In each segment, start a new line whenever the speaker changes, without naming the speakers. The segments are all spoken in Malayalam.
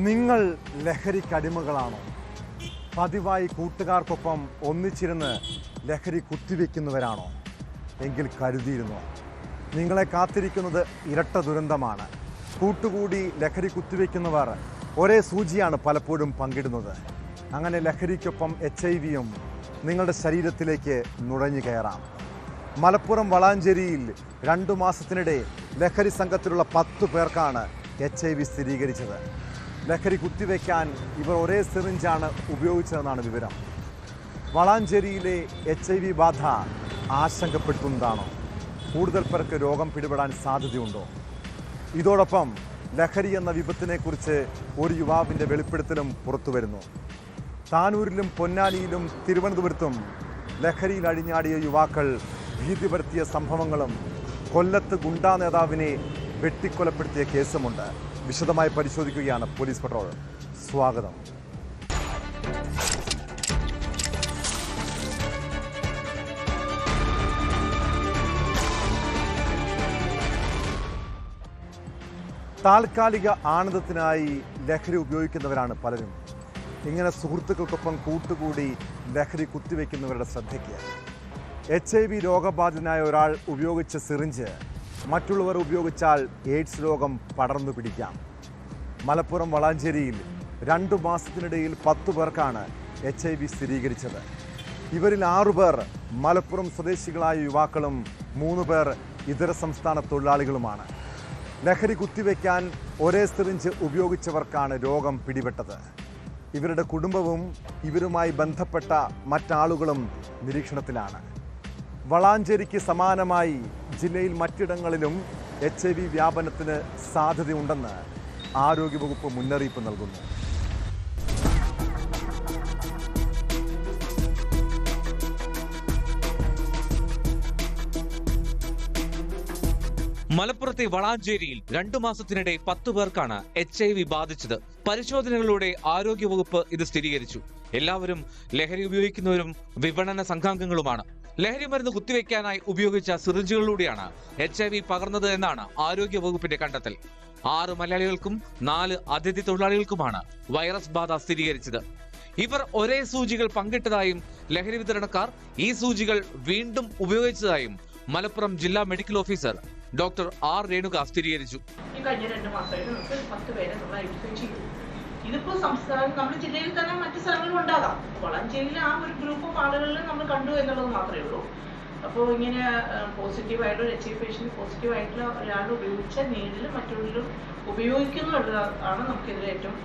നിങ്ങൾ ലഹരിക്കടിമകളാണോ? പതിവായി കൂട്ടുകാർക്കൊപ്പം ഒന്നിച്ചിരുന്ന് ലഹരി കുത്തിവെക്കുന്നവരാണോ? എങ്കിൽ കരുതിയിരുന്നോ, നിങ്ങളെ കാത്തിരിക്കുന്നത് ഇരട്ട ദുരന്തമാണ്. കൂട്ടുകൂടി ലഹരി കുത്തിവെക്കുന്നവർ ഒരേ സൂചിയാണ് പലപ്പോഴും പങ്കിടുന്നത്. അങ്ങനെ ലഹരിക്കൊപ്പം HIV-യും നിങ്ങളുടെ ശരീരത്തിലേക്ക് നുഴഞ്ഞു കയറാം. മലപ്പുറം വളാഞ്ചേരിയിൽ 2 മാസത്തിനിടെ ലഹരി സംഘത്തിലുള്ള 10 പേർക്കാണ് HIV സ്ഥിരീകരിച്ചത്. ലഹരി കുത്തിവെക്കാൻ ഇവർ ഒരേ സിറിഞ്ചാണ് ഉപയോഗിച്ചതെന്നാണ് വിവരം. വളാഞ്ചേരിയിലെ HIV ബാധ ആശങ്കപ്പെടുത്തുന്നതാണോ? കൂടുതൽ പേർക്ക് രോഗം പിടിപെടാൻ സാധ്യതയുണ്ടോ? ഇതോടൊപ്പം ലഹരി എന്ന വിപത്തിനെക്കുറിച്ച് ഒരു യുവാവിൻ്റെ വെളിപ്പെടുത്തലും പുറത്തു വരുന്നു. താനൂരിലും പൊന്നാനിയിലും തിരുവനന്തപുരത്തും ലഹരിയിൽ അഴിഞ്ഞാടിയ യുവാക്കൾ ഭീതി പരത്തിയ സംഭവങ്ങളും കൊല്ലത്ത് ഗുണ്ടാ നേതാവിനെ വെട്ടിക്കൊലപ്പെടുത്തിയ കേസുമുണ്ട്. വിശദമായി പരിശോധിക്കുകയാണ് പോലീസ് പട്രോൾ. സ്വാഗതം. താൽക്കാലിക ആനന്ദത്തിനായി ലഹരി ഉപയോഗിക്കുന്നവരാണ് പലരും. ഇങ്ങനെ സുഹൃത്തുക്കൾക്കൊപ്പം കൂട്ടുകൂടി ലഹരി കുത്തിവെക്കുന്നവരുടെ ശ്രദ്ധയ്ക്ക് HIV രോഗബാധിതനായ ഒരാൾ ഉപയോഗിച്ച സിറിഞ്ച് മറ്റുള്ളവർ ഉപയോഗിച്ചാൽ എയ്ഡ്സ് രോഗം പടർന്നു പിടിക്കാം. മലപ്പുറം വളാഞ്ചേരിയിൽ 2 മാസത്തിനിടയിൽ 10 പേർക്കാണ് HIV സ്ഥിരീകരിച്ചത്. ഇവരിൽ 6 പേർ മലപ്പുറം സ്വദേശികളായ യുവാക്കളും 3 പേർ ഇതര സംസ്ഥാന തൊഴിലാളികളുമാണ്. ലഹരി കുത്തിവെക്കാൻ ഒരേ സിറിഞ്ച് ഉപയോഗിച്ചവർക്കാണ് രോഗം പിടിപെട്ടത്. ഇവരുടെ കുടുംബവും ഇവരുമായി ബന്ധപ്പെട്ട മറ്റാളുകളും നിരീക്ഷണത്തിലാണ്. വളാഞ്ചേരിക്ക് സമാനമായി ജില്ലയിൽ മറ്റിടങ്ങളിലും HIV വ്യാപനത്തിന് സാധ്യതയുണ്ടെന്ന് ആരോഗ്യവകുപ്പ് മുന്നറിയിപ്പ് നൽകുന്നു.
മലപ്പുറത്തെ വളാഞ്ചേരിയിൽ 2 മാസത്തിനിടെ 10 പേർക്കാണ് HIV ബാധിച്ചത്. പരിശോധനകളിലൂടെ ആരോഗ്യവകുപ്പ് ഇത് സ്ഥിരീകരിച്ചു. എല്ലാവരും ലഹരി ഉപയോഗിക്കുന്നവരും വിപണന സംഘാംഗങ്ങളുമാണ്. ലഹരി മരുന്ന് കുത്തിവെക്കാനായി ഉപയോഗിച്ച സിറിഞ്ചുകളിലൂടെയാണ് HIV പകർന്നത് എന്നാണ് ആരോഗ്യവകുപ്പിന്റെ കണ്ടെത്തൽ. 6 മലയാളികൾക്കും 4 അതിഥി തൊഴിലാളികൾക്കുമാണ് വൈറസ് ബാധ സ്ഥിരീകരിച്ചത്. ഇവർ ഒരേ സൂചികൾ പങ്കിട്ടതായും ലഹരി വിതരണക്കാർ ഈ സൂചികൾ വീണ്ടും ഉപയോഗിച്ചതായും മലപ്പുറം ജില്ലാ medical officer doctor R. Renuka സ്ഥിരീകരിച്ചു.
കഴിഞ്ഞ 2 മാസമായിട്ട് നമുക്ക് 10 പേരെ നമ്മൾ ഐഡന്റിഫൈ ചെയ്തു. ഇതിപ്പോ സംസ്ഥാനം നമ്മുടെ ജില്ലയിൽ തന്നെ മറ്റു സ്ഥലങ്ങളും ഉണ്ടാകാം. വളാഞ്ചേരിയിലെ ആ ഒരു ഗ്രൂപ്പ് ഓഫ് ആളുകളിൽ നമ്മൾ കണ്ടു എന്നുള്ളത് മാത്രമേ ഉള്ളൂ. അപ്പോൾ ഇങ്ങനെ പോസിറ്റീവായിട്ടുള്ള HIV പേഷ്യന്റ് പോസിറ്റീവായിട്ടുള്ള ഒരാൾ ഉപയോഗിച്ച നീഡിൽ മറ്റുള്ളവരും ഉപയോഗിക്കുന്നുള്ളതാണ് നമുക്കിതിൽ ഏറ്റവും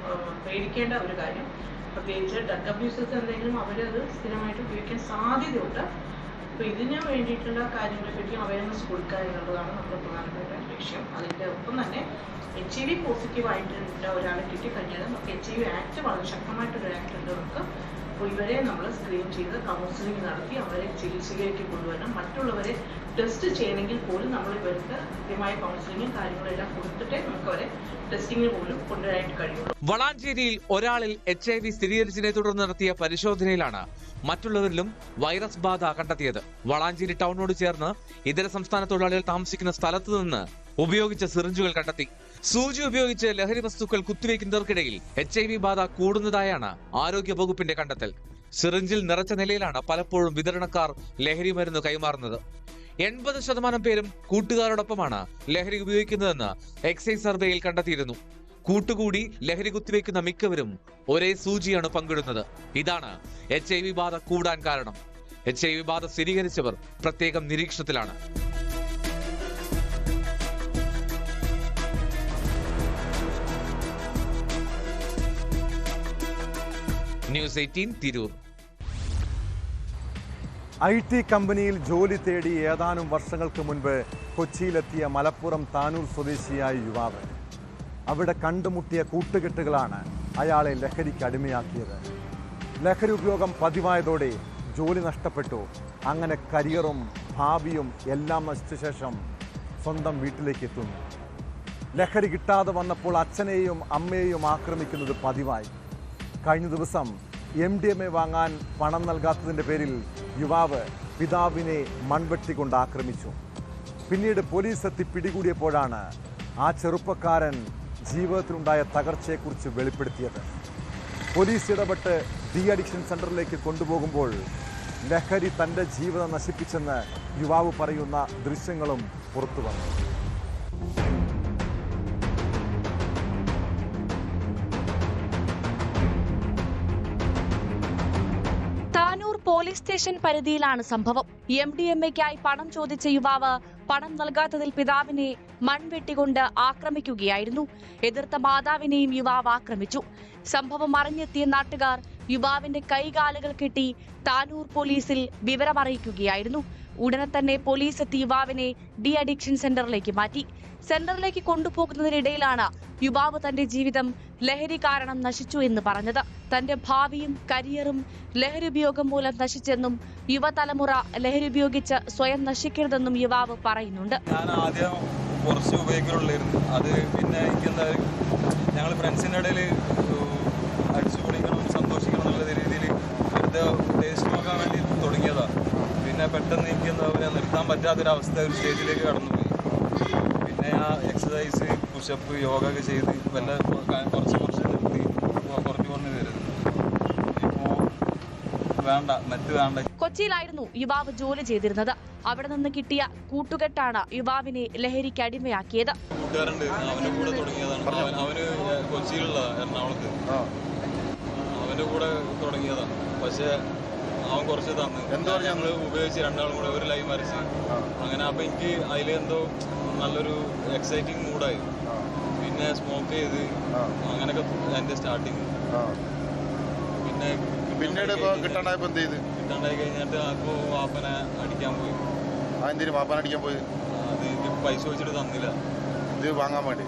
പേടിക്കേണ്ട ഒരു കാര്യം. പ്രത്യേകിച്ച് ഡ്രഗ് അബ്യൂസേഴ്സ് എന്തെങ്കിലും അവരത് സ്ഥിരമായിട്ട് ഉപയോഗിക്കാൻ സാധ്യതയുണ്ട്. അപ്പോൾ ഇതിന് വേണ്ടിയിട്ടുള്ള കാര്യങ്ങളെ പറ്റി അവയർനെസ് കൊടുക്കുക എന്നുള്ളതാണ് നമ്മുടെ പ്രധാനപ്പെട്ട ലക്ഷ്യം. അതിൻ്റെ ഒപ്പം തന്നെ HIV പോസിറ്റീവായിട്ടുള്ള ഒരാളെ കിട്ടിക്കഴിഞ്ഞാൽ നമുക്ക് HIV ആക്ട് വളരെ ശക്തമായിട്ടൊരു ആക്ട് ഉണ്ട് നമുക്ക്. അപ്പോൾ ഇവരെ നമ്മൾ സ്ക്രീൻ ചെയ്ത് കൗൺസിലിംഗ് നടത്തി അവരെ ചികിത്സയിലേക്ക് കൊണ്ടുവരണം. മറ്റുള്ളവരെ ടെസ്റ്റ് ചെയ്യണമെങ്കിൽ പോലും നമ്മൾ ഇവർക്ക് കൃത്യമായ കൗൺസിലിംഗും കാര്യങ്ങളെല്ലാം കൊടുത്തിട്ടേ നമുക്ക് അവരെ ടെസ്റ്റിങ്ങിന് പോലും കൊണ്ടുവരാനായിട്ട് കഴിയുള്ളൂ.
വളാഞ്ചേരിയിൽ ഒരാളിൽ HIV സ്ഥിരീകരിച്ചതിനെ തുടർന്ന് നടത്തിയ പരിശോധനയിലാണ് മറ്റുള്ളവരിലും വൈറസ് ബാധ കണ്ടെത്തിയത്. വളാഞ്ചേരി ടൗണിനോട് ചേർന്ന് ഇതര സംസ്ഥാന തൊഴിലാളികൾ താമസിക്കുന്ന സ്ഥലത്ത് നിന്ന് ഉപയോഗിച്ച സിറിഞ്ചുകൾ കണ്ടെത്തി. സൂചി ഉപയോഗിച്ച് ലഹരി വസ്തുക്കൾ കുത്തിവെക്കുന്നവർക്കിടയിൽ HIV ബാധ കൂടുന്നതായാണ് ആരോഗ്യ വകുപ്പിന്റെ കണ്ടെത്തൽ. സിറിഞ്ചിൽ നിറച്ച നിലയിലാണ് പലപ്പോഴും വിതരണക്കാർ ലഹരി മരുന്ന് കൈമാറുന്നത്. 80% പേരും കൂട്ടുകാരോടൊപ്പമാണ് ലഹരി ഉപയോഗിക്കുന്നതെന്ന് എക്സൈസ് സർവേയിൽ കണ്ടെത്തിയിരുന്നു. കൂട്ടുകൂടി ലഹരി കുത്തിവെക്കുന്ന മിക്കവരും ഒരേ സൂചിയാണ് പങ്കിടുന്നത്. ഇതാണ് HIV ബാധ കൂടാൻ കാരണം. HIV ബാധ സ്ഥിരീകരിച്ചവർ പ്രത്യേകം നിരീക്ഷണത്തിലാണ്. ന്യൂസ് 18 തിരൂർ.
IT കമ്പനിയിൽ ജോലി തേടി ഏതാനും വർഷങ്ങൾക്ക് മുൻപ് കൊച്ചിയിലെത്തിയ മലപ്പുറം താനൂർ സ്വദേശിയായ യുവാവ്. അവിടെ കണ്ടുമുട്ടിയ കൂട്ടുകെട്ടുകളാണ് അയാളെ ലഹരിക്ക് അടിമയാക്കിയത്. ലഹരി ഉപയോഗം പതിവായതോടെ ജോലി നഷ്ടപ്പെട്ടു. അങ്ങനെ കരിയറും ഭാവിയും എല്ലാം നശിച്ച ശേഷം സ്വന്തം വീട്ടിലേക്ക് എത്തുന്നു. ലഹരി കിട്ടാതെ വന്നപ്പോൾ അച്ഛനെയും അമ്മയെയും ആക്രമിക്കുന്നത് പതിവായി. കഴിഞ്ഞ ദിവസം MDMA വാങ്ങാൻ പണം നൽകാത്തതിൻ്റെ പേരിൽ യുവാവ് പിതാവിനെ മൺവെട്ടി കൊണ്ട് ആക്രമിച്ചു. പിന്നീട് പോലീസ് എത്തി പിടികൂടിയപ്പോഴാണ് ആ ചെറുപ്പക്കാരൻ ജീവിതത്തിലുണ്ടായ തകർച്ചയെക്കുറിച്ച് വെളിപ്പെടുത്തിയത്. പോലീസ് ഇടപെട്ട് ഡി അഡിക്ഷൻ സെന്ററിലേക്ക് കൊണ്ടുപോകുമ്പോൾ ലഹരി തൻ്റെ ജീവിതം നശിപ്പിച്ചെന്ന് യുവാവ് പറയുന്ന ദൃശ്യങ്ങളും പുറത്തു വന്നു.
പോലീസ് സ്റ്റേഷൻ പരിധിയിലാണ് സംഭവം. MDMAയ്ക്കായി പണം ചോദിച്ച യുവാവ് പണം നൽകാത്തതിൽ പിതാവിനെ മൺവെട്ടിക്കൊണ്ട് ആക്രമിക്കുകയായിരുന്നു. എതിർത്ത മാതാവിനെയും യുവാവ് ആക്രമിച്ചു. സംഭവം അറിഞ്ഞെത്തിയ നാട്ടുകാർ യുവാവിന്റെ കൈകാലുകൾ കെട്ടി താനൂർ പോലീസിൽ വിവരമറിയിക്കുകയായിരുന്നു. ഉടനെ തന്നെ പോലീസ് എത്തി യുവാവിനെ ഡി അഡിക്ഷൻ സെന്ററിലേക്ക് മാറ്റി. സെന്ററിലേക്ക് കൊണ്ടുപോകുന്നതിനിടയിലാണ് യുവാവ് തന്റെ ജീവിതം ലഹരി കാരണം നശിച്ചു എന്ന് പറഞ്ഞത്. തന്റെ ഭാവിയും കരിയറും ലഹരി ഉപയോഗം മൂലം നശിച്ചെന്നും യുവതലമുറ ലഹരി ഉപയോഗിച്ച് സ്വയം നശിക്കരുതെന്നും യുവാവ് പറയുന്നുണ്ട്.
ഞാൻ ആദ്യം കുറച്ച് ഉപയോഗിക്കുന്നുള്ളായിരുന്നു. അത് പിന്നെ എനിക്കെന്താ ഞങ്ങൾ ഫ്രണ്ട്സിൻ്റെ ഇടയിൽ അടിച്ചു പൊളിക്കണം, സന്തോഷിക്കണം എന്നുള്ള രീതിയിൽ വെറുതെ ടേസ്റ്റ് നോക്കാൻ വേണ്ടി തുടങ്ങിയതാണ്. പിന്നെ പെട്ടെന്ന് എനിക്കെന്താ പറയുക നിർത്താൻ പറ്റാത്തൊരവസ്ഥ ഒരു സ്റ്റേജിലേക്ക് കടന്നുപോയി. പിന്നെ ആ എക്സസൈസ്, പുഷപ്പ്, യോഗ ഒക്കെ ചെയ്ത് വല്ല കുറച്ച് നിർത്തി കുറഞ്ഞു വരുന്നത്. ഇപ്പോൾ വേണ്ട, മറ്റ് വേണ്ട.
കൊച്ചിയിലായിരുന്നു യുവാവ് ജോലി ചെയ്തിരുന്നത്. അവിടെ നിന്ന് കിട്ടിയ കൂട്ടുകെട്ടാണ് യുവാവിനെ ലഹരിക്ക് അടിമയാക്കിയത്.
കൂട്ടുകാരുണ്ട്, അവന്റെ കൂടെ തുടങ്ങിയതാണ്. അവന് കൊച്ചിയിലുള്ള എറണാകുളത്ത്, അവന്റെ കൂടെ തുടങ്ങിയതാണ്. പക്ഷെ അവൻ കുറച്ച് തന്നു. എന്താ ഞങ്ങൾ ഉപയോഗിച്ച് രണ്ടാളും കൂടെ ഒരു ലൈവ് വരച്ച് അങ്ങനെ. അപ്പൊ എനിക്ക് അതിലെന്തോ നല്ലൊരു എക്സൈറ്റിംഗ് മൂഡായി. പിന്നെ സ്മോക്ക് ചെയ്ത് അങ്ങനെയൊക്കെ എന്റെ സ്റ്റാർട്ടിങ്. പിന്നെ
പിന്നീട്
കിട്ടാണ്ടായി കഴിഞ്ഞിട്ട് അപ്പോ വാപ്പനെ അടിക്കാൻ പോയി.
വാപ്പനെ അടിക്കാൻ പോയി?
അത് എനിക്ക് പൈസ വെച്ചിട്ട് തന്നില്ല,
ഇത് വാങ്ങാൻ വേണ്ടി.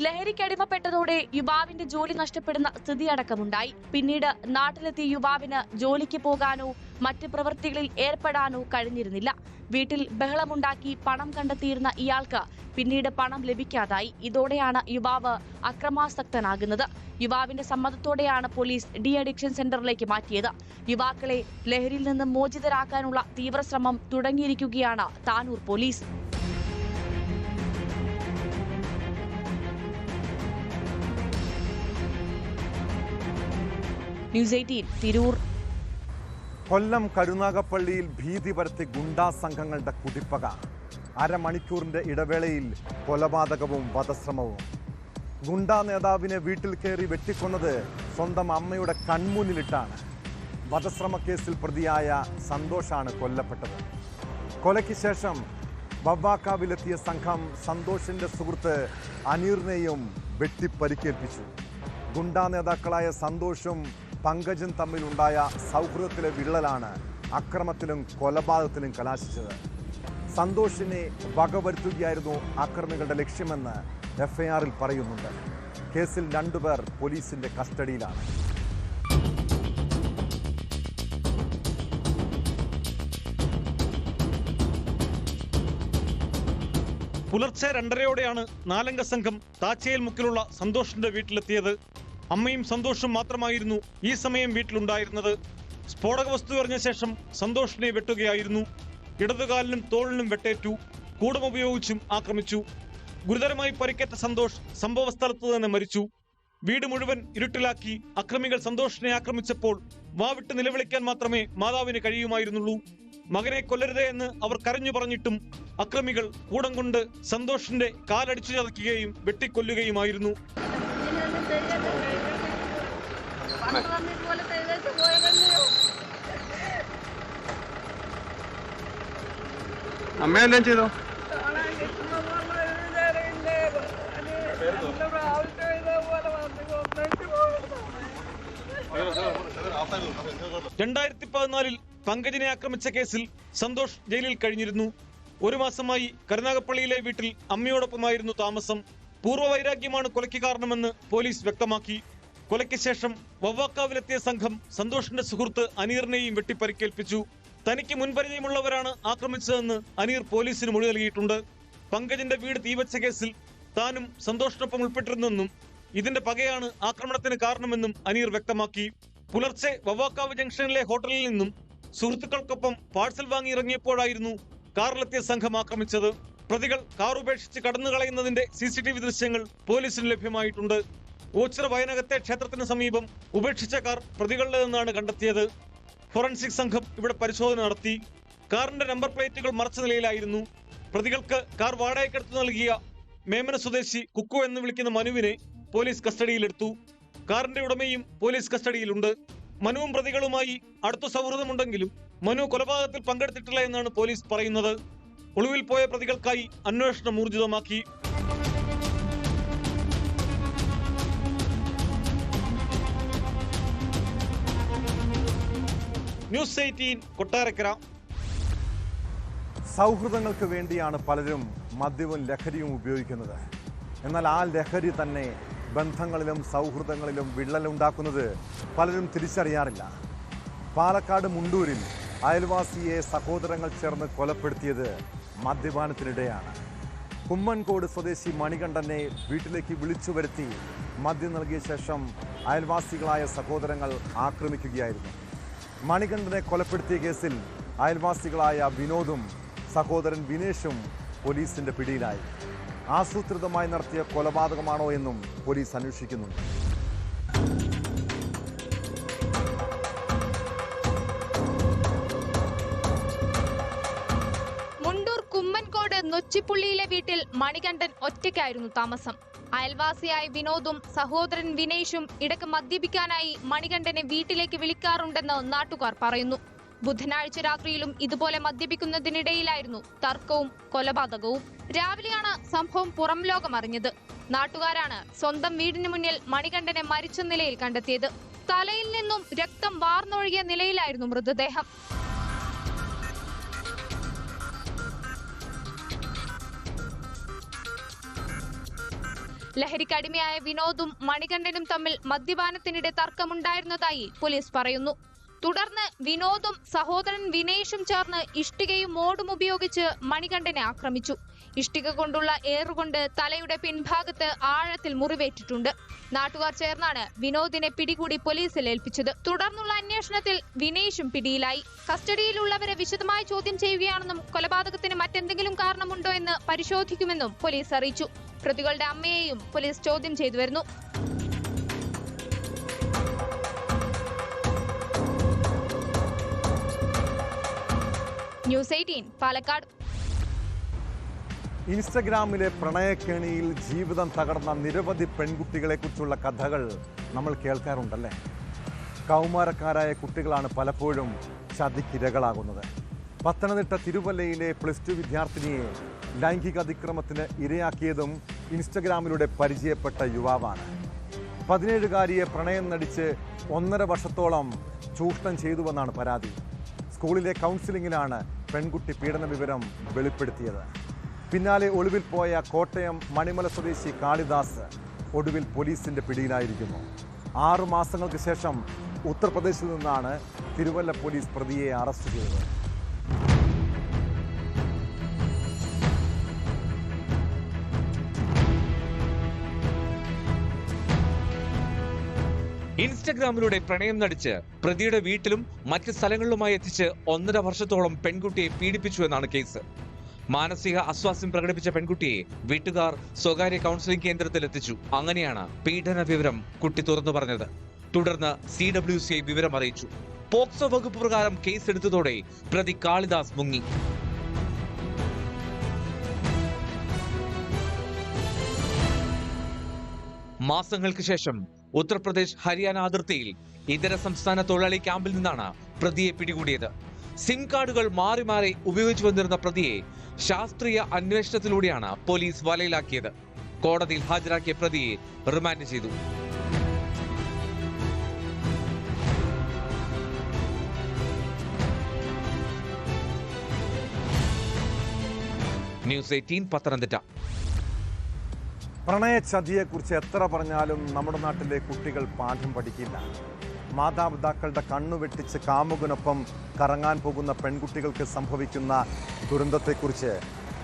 ലഹരിക്കടിമപ്പെട്ടതോടെ യുവാവിന്റെ ജോലി നഷ്ടപ്പെടുന്ന സ്ഥിതിയടക്കമുണ്ടായി. പിന്നീട് നാട്ടിലെത്തിയ യുവാവിന് ജോലിക്ക് പോകാനോ മറ്റ് പ്രവൃത്തികളിൽ ഏർപ്പെടാനോ കഴിഞ്ഞിരുന്നില്ല. വീട്ടിൽ ബഹളമുണ്ടാക്കി പണം കണ്ടെത്തിയിരുന്ന ഇയാൾക്ക് പിന്നീട് പണം ലഭിക്കാതായി. ഇതോടെയാണ് യുവാവ് അക്രമാസക്തനാകുന്നത്. യുവാവിന്റെ സമ്മതത്തോടെയാണ് പോലീസ് ഡി അഡിക്ഷൻ സെന്ററിലേക്ക് മാറ്റിയത്. യുവാക്കളെ ലഹരിയിൽ നിന്ന് മോചിതരാക്കാനുള്ള തീവ്രശ്രമം തുടങ്ങിയിരിക്കുകയാണ് താനൂർ പോലീസ്. ന്യൂസ് 18 തിരൂർ.
കൊല്ലം കരുനാഗപ്പള്ളിയിൽ ഭീതി പരത്തി ഗുണ്ടാ സംഘങ്ങളുടെ കുടിപ്പക. അരമണിക്കൂറിന്റെ ഇടവേളയിൽ കൊലപാതകവും വധശ്രമവും. ഗുണ്ടാ നേതാവിനെ വീട്ടിൽ കയറി വെട്ടിക്കൊന്നത് സ്വന്തം അമ്മയുടെ കൺമുന്നിലിട്ടാണ്. വധശ്രമ കേസിൽ പ്രതിയായ സന്തോഷാണ് കൊല്ലപ്പെട്ടത്. കൊലയ്ക്ക് ശേഷം വവ്വാക്കാവിലെത്തിയ സംഘം സന്തോഷിന്റെ സുഹൃത്ത് അനീറിനെയും വെട്ടിപ്പരിക്കേൽപ്പിച്ചു. ഗുണ്ടാ നേതാക്കളായ സന്തോഷും പങ്കജും തമ്മിലുണ്ടായ സൗഹൃദത്തിലെ വിള്ളലാണ് അക്രമത്തിലും കൊലപാതകത്തിലും കലാശിച്ചത്. സന്തോഷിനെ വകവരുത്തുകയായിരുന്നു അക്രമികളുടെ ലക്ഷ്യമെന്ന് FIR-ൽ പറയുന്നുണ്ട്. കേസിൽ 2 പേർ പോലീസിന്റെ കസ്റ്റഡിയിലാണ്.
പുലർച്ചെ 2:30-ഓടെയാണ് 4-അംഗ സംഘം താച്ചയിൽ മുക്കിലുള്ള സന്തോഷിന്റെ വീട്ടിലെത്തിയത്. അമ്മയും സന്തോഷും മാത്രമായിരുന്നു ഈ സമയം വീട്ടിലുണ്ടായിരുന്നത്. സ്ഫോടക വസ്തു എറിഞ്ഞ ശേഷം സന്തോഷിനെ വെട്ടുകയായിരുന്നു. ഇടതുകാലിനും തോളിനും വെട്ടേറ്റു. കൂടമുപയോഗിച്ചും ആക്രമിച്ചു. ഗുരുതരമായി പരിക്കേറ്റ സന്തോഷ് സംഭവ സ്ഥലത്ത് തന്നെ മരിച്ചു. വീട് മുഴുവൻ ഇരുട്ടിലാക്കി അക്രമികൾ സന്തോഷിനെ ആക്രമിച്ചപ്പോൾ വാവിട്ട് നിലവിളിക്കാൻ മാത്രമേ മാതാവിന് കഴിയുമായിരുന്നുള്ളൂ. മകനെ കൊല്ലരുതേ എന്ന് അവർ കരഞ്ഞു പറഞ്ഞിട്ടും അക്രമികൾ കൂടം കൊണ്ട് സന്തോഷിന്റെ കാലടിച്ചു ചതയ്ക്കുകയും വെട്ടിക്കൊല്ലുകയുമായിരുന്നു.
അമ്മയെല്ലാം ചെയ്തോ?
ൽ പങ്കജിനെ ആക്രമിച്ച കേസിൽ സന്തോഷ് ജയിലിൽ കഴിഞ്ഞിരുന്നു. 1 മാസമായി കരുനാഗപ്പള്ളിയിലെ വീട്ടിൽ അമ്മയോടൊപ്പമായിരുന്നു താമസം. പൂർവ്വവൈരാഗ്യമാണ് കൊലയ്ക്ക് കാരണമെന്ന് പോലീസ് വ്യക്തമാക്കി. കൊലയ്ക്ക് ശേഷം വവ്വാക്കാവിലെത്തിയ സംഘം സന്തോഷിന്റെ സുഹൃത്ത് അനീറിനെയും വെട്ടിപ്പരിക്കേൽപ്പിച്ചു. തനിക്ക് മുൻപരിചയമുള്ളവരാണ് ആക്രമിച്ചതെന്ന് അനീർ പോലീസിന് മൊഴി നൽകിയിട്ടുണ്ട്. പങ്കജിന്റെ വീട് തീവച്ച കേസിൽ താനും സന്തോഷിനൊപ്പം ഉൾപ്പെട്ടിരുന്നെന്നും ഇതിന്റെ പകയാണ് ആക്രമണത്തിന് കാരണമെന്നും അനീർ വ്യക്തമാക്കി. പുലർച്ചെ വവ്വാക്കാവ് ജംഗ്ഷനിലെ ഹോട്ടലിൽ നിന്നും സുഹൃത്തുക്കൾക്കൊപ്പം പാഴ്സൽ വാങ്ങി ഇറങ്ങിയപ്പോഴായിരുന്നു കാറിലെത്തിയ സംഘം ആക്രമിച്ചത്. പ്രതികൾ കാർ ഉപേക്ഷിച്ച് കടന്നുകളയുന്നതിന്റെ CCTV ദൃശ്യങ്ങൾ പോലീസിന് ലഭ്യമായിട്ടുണ്ട്. ഓച്ചിറ വയനകത്തെ ക്ഷേത്രത്തിന് സമീപം ഉപേക്ഷിച്ച കാർ പ്രതികളുടേതെന്നാണ് കണ്ടെത്തിയത്. ഫോറൻസിക് സംഘം ഇവിടെ പരിശോധന നടത്തി. കാറിന്റെ നമ്പർ പ്ലേറ്റുകൾ മറച്ച നിലയിലായിരുന്നു. പ്രതികൾക്ക് കാർ വാടകയ്ക്കെടുത്ത് നൽകിയ മേമന സ്വദേശി കുക്കു എന്ന് വിളിക്കുന്ന മനുവിനെ പോലീസ് കസ്റ്റഡിയിലെടുത്തു. കാറിന്റെ ഉടമയും പോലീസ് കസ്റ്റഡിയിലുണ്ട്. മനുവും പ്രതികളുമായി അടുത്ത സൗഹൃദമുണ്ടെങ്കിലും മനു കൊലപാതകത്തിൽ പങ്കെടുത്തിട്ടില്ല എന്നാണ് പോലീസ് പറയുന്നത്. ഒളിവിൽ പോയ പ്രതികൾക്കായി അന്വേഷണം ഊർജിതമാക്കി. ന്യൂസ് 18 കൊട്ടാരക്കര.
സൗഹൃദങ്ങൾക്ക് വേണ്ടിയാണ് പലരും മദ്യവും ലഹരിയും ഉപയോഗിക്കുന്നത്. എന്നാൽ ആ ലഹരി തന്നെ ബന്ധങ്ങളിലും സൗഹൃദങ്ങളിലും വിള്ളലുണ്ടാക്കുന്നത് പലരും തിരിച്ചറിയാറില്ല. പാലക്കാട് മുണ്ടൂരിൽ അയൽവാസിയെ സഹോദരങ്ങൾ ചേർന്ന് കൊലപ്പെടുത്തിയത് മദ്യപാനത്തിനിടെയാണ്. കുമ്മൻകോട് സ്വദേശി മണികണ്ഠനെ വീട്ടിലേക്ക് വിളിച്ചു വരുത്തി മദ്യം നൽകിയ ശേഷം അയൽവാസികളായ സഹോദരങ്ങൾ ആക്രമിക്കുകയായിരുന്നു. മണികണ്ഠനെ കൊലപ്പെടുത്തിയ കേസിൽ അയൽവാസികളായ വിനോദും സഹോദരൻ വിനേഷും പോലീസിന്റെ പിടിയിലായി. ആസൂത്രിതമായി നടത്തിയ കൊലപാതകമാണോ എന്നും പോലീസ് അന്വേഷിക്കുന്നുണ്ട്.
മുണ്ടൂർ കുമ്മൻകോട് നൊച്ചിപ്പുള്ളിയിലെ വീട്ടിൽ മണികണ്ഠൻ ഒറ്റയ്ക്കായിരുന്നു താമസം. അയൽവാസിയായ വിനോദും സഹോദരൻ വിനേഷും ഇടയ്ക്ക് മദ്യപിക്കാനായി മണികണ്ഠനെ വീട്ടിലേക്ക് വിളിക്കാറുണ്ടെന്ന് നാട്ടുകാർ പറയുന്നു. ബുധനാഴ്ച രാത്രിയിലും ഇതുപോലെ മദ്യപിക്കുന്നതിനിടയിലായിരുന്നു തർക്കവും കൊലപാതകവും. രാവിലെയാണ് സംഭവം പുറം ലോകം അറിഞ്ഞത്. നാട്ടുകാരാണ് സ്വന്തം വീടിന് മുന്നിൽ മണികണ്ഠനെ മരിച്ച നിലയിൽ കണ്ടെത്തിയത്. തലയിൽ നിന്നും രക്തം വാർന്നൊഴുകിയ നിലയിലായിരുന്നു മൃതദേഹം. ലഹരിക്കടിമയായ വിനോദും മണികണ്ഠനും തമ്മിൽ മദ്യപാനത്തിനിടെ തർക്കമുണ്ടായിരുന്നതായി പോലീസ് പറയുന്നു. തുടർന്ന് വിനോദും സഹോദരൻ വിനേഷും ചേർന്ന് ഇഷ്ടികയും മോടും ഉപയോഗിച്ച് മണികണ്ഠനെ ആക്രമിച്ചു. ഇഷ്ടിക കൊണ്ടുള്ള ഏറുകൊണ്ട് തലയുടെ പിൻഭാഗത്ത് ആഴത്തിൽ മുറിവേറ്റിട്ടുണ്ട്. നാട്ടുകാർ ചേർന്നാണ് വിനോദിനെ പിടികൂടി പോലീസിൽ ഏൽപ്പിച്ചത്. തുടർന്നുള്ള അന്വേഷണത്തിൽ വിനേഷും പിടിയിലായി. കസ്റ്റഡിയിലുള്ളവരെ വിശദമായി ചോദ്യം ചെയ്യുകയാണെന്നും കൊലപാതകത്തിന് മറ്റെന്തെങ്കിലും കാരണമുണ്ടോ എന്ന് പരിശോധിക്കുമെന്നും പോലീസ് അറിയിച്ചു. പ്രതികളുടെ അമ്മയെയും പോലീസ് ചോദ്യം ചെയ്തു വരുന്നു. ന്യൂസ് 18 പാലക്കാട്.
ഇൻസ്റ്റഗ്രാമിലെ പ്രണയക്കേണിയിൽ ജീവിതം തകർന്ന നിരവധി പെൺകുട്ടികളെക്കുറിച്ചുള്ള കഥകൾ നമ്മൾ കേൾക്കാറുണ്ടല്ലേ. കൗമാരക്കാരായ കുട്ടികളാണ് പലപ്പോഴും ചതിക്കിരകളാകുന്നത്. പത്തനംതിട്ട തിരുവല്ലയിലെ +2 വിദ്യാർത്ഥിനിയെ ലൈംഗിക അതിക്രമത്തിന് ഇരയാക്കിയതും ഇൻസ്റ്റഗ്രാമിലൂടെ പരിചയപ്പെട്ട യുവാവാണ്. 17-കാരിയെ പ്രണയം നടിച്ച് 1.5 വർഷത്തോളം ചൂഷണം ചെയ്തുവെന്നാണ് പരാതി. സ്കൂളിലെ കൗൺസിലിങ്ങിലാണ് പെൺകുട്ടി പീഡന വിവരം വെളിപ്പെടുത്തിയത്. പിന്നാലെ ഒളിവിൽ പോയ കോട്ടയം മണിമല സ്വദേശി കാളിദാസ് ഒടുവിൽ പോലീസിന്റെ പിടിയിലായിരിക്കുന്നു. 6 മാസങ്ങൾക്ക് ശേഷം ഉത്തർപ്രദേശിൽ നിന്നാണ് തിരുവല്ല പോലീസ് പ്രതിയെ അറസ്റ്റ് ചെയ്തത്.
ഇൻസ്റ്റഗ്രാമിലൂടെ പ്രണയം നടിച്ച് പ്രതിയുടെ വീട്ടിലും മറ്റ് സ്ഥലങ്ങളിലുമായി എത്തിച്ച് 1.5 വർഷത്തോളം പെൺകുട്ടിയെ പീഡിപ്പിച്ചു എന്നാണ് കേസ്. മാനസിക അസ്വാസ്ഥ്യം പ്രകടിപ്പിച്ച പെൺകുട്ടിയെ വീട്ടുകാർ സ്വകാര്യ കൗൺസിലിംഗ് കേന്ദ്രത്തിൽ എത്തിച്ചു. അങ്ങനെയാണ് പീഡന വിവരം കുട്ടി തുറന്നു പറഞ്ഞത്. തുടർന്ന് CWCI വിവരം അറിയിച്ചു. പോക്സോ വകുപ്പ് പ്രകാരം കേസെടുത്തതോടെ പ്രതി കാളിദാസ് മുങ്ങി. മാസങ്ങൾക്ക് ശേഷം ഉത്തർപ്രദേശ് ഹരിയാന അതിർത്തിയിൽ ഇതര സംസ്ഥാന തൊഴിലാളി ക്യാമ്പിൽ നിന്നാണ് പ്രതിയെ പിടികൂടിയത്. സിം കാർഡുകൾ മാറി മാറി ഉപയോഗിച്ചു വന്നിരുന്ന പ്രതിയെ ശാസ്ത്രീയ അന്വേഷണത്തിലൂടെയാണ് പോലീസ് വലയിലാക്കിയത്. കോടതിയിൽ ഹാജരാക്കിയ പ്രതിയെ റിമാൻഡ് ചെയ്തു. ന്യൂസ് 18 പത്തനംതിട്ട.
പ്രണയചതിയെക്കുറിച്ച് എത്ര പറഞ്ഞാലും നമ്മുടെ നാട്ടിലെ കുട്ടികൾ പാഠം പഠിക്കില്ല. മാതാപിതാക്കളുടെ കണ്ണു വെട്ടിച്ച് കാമുകനൊപ്പം കറങ്ങാൻ പോകുന്ന പെൺകുട്ടികൾക്ക് സംഭവിക്കുന്ന ദുരന്തത്തെക്കുറിച്ച്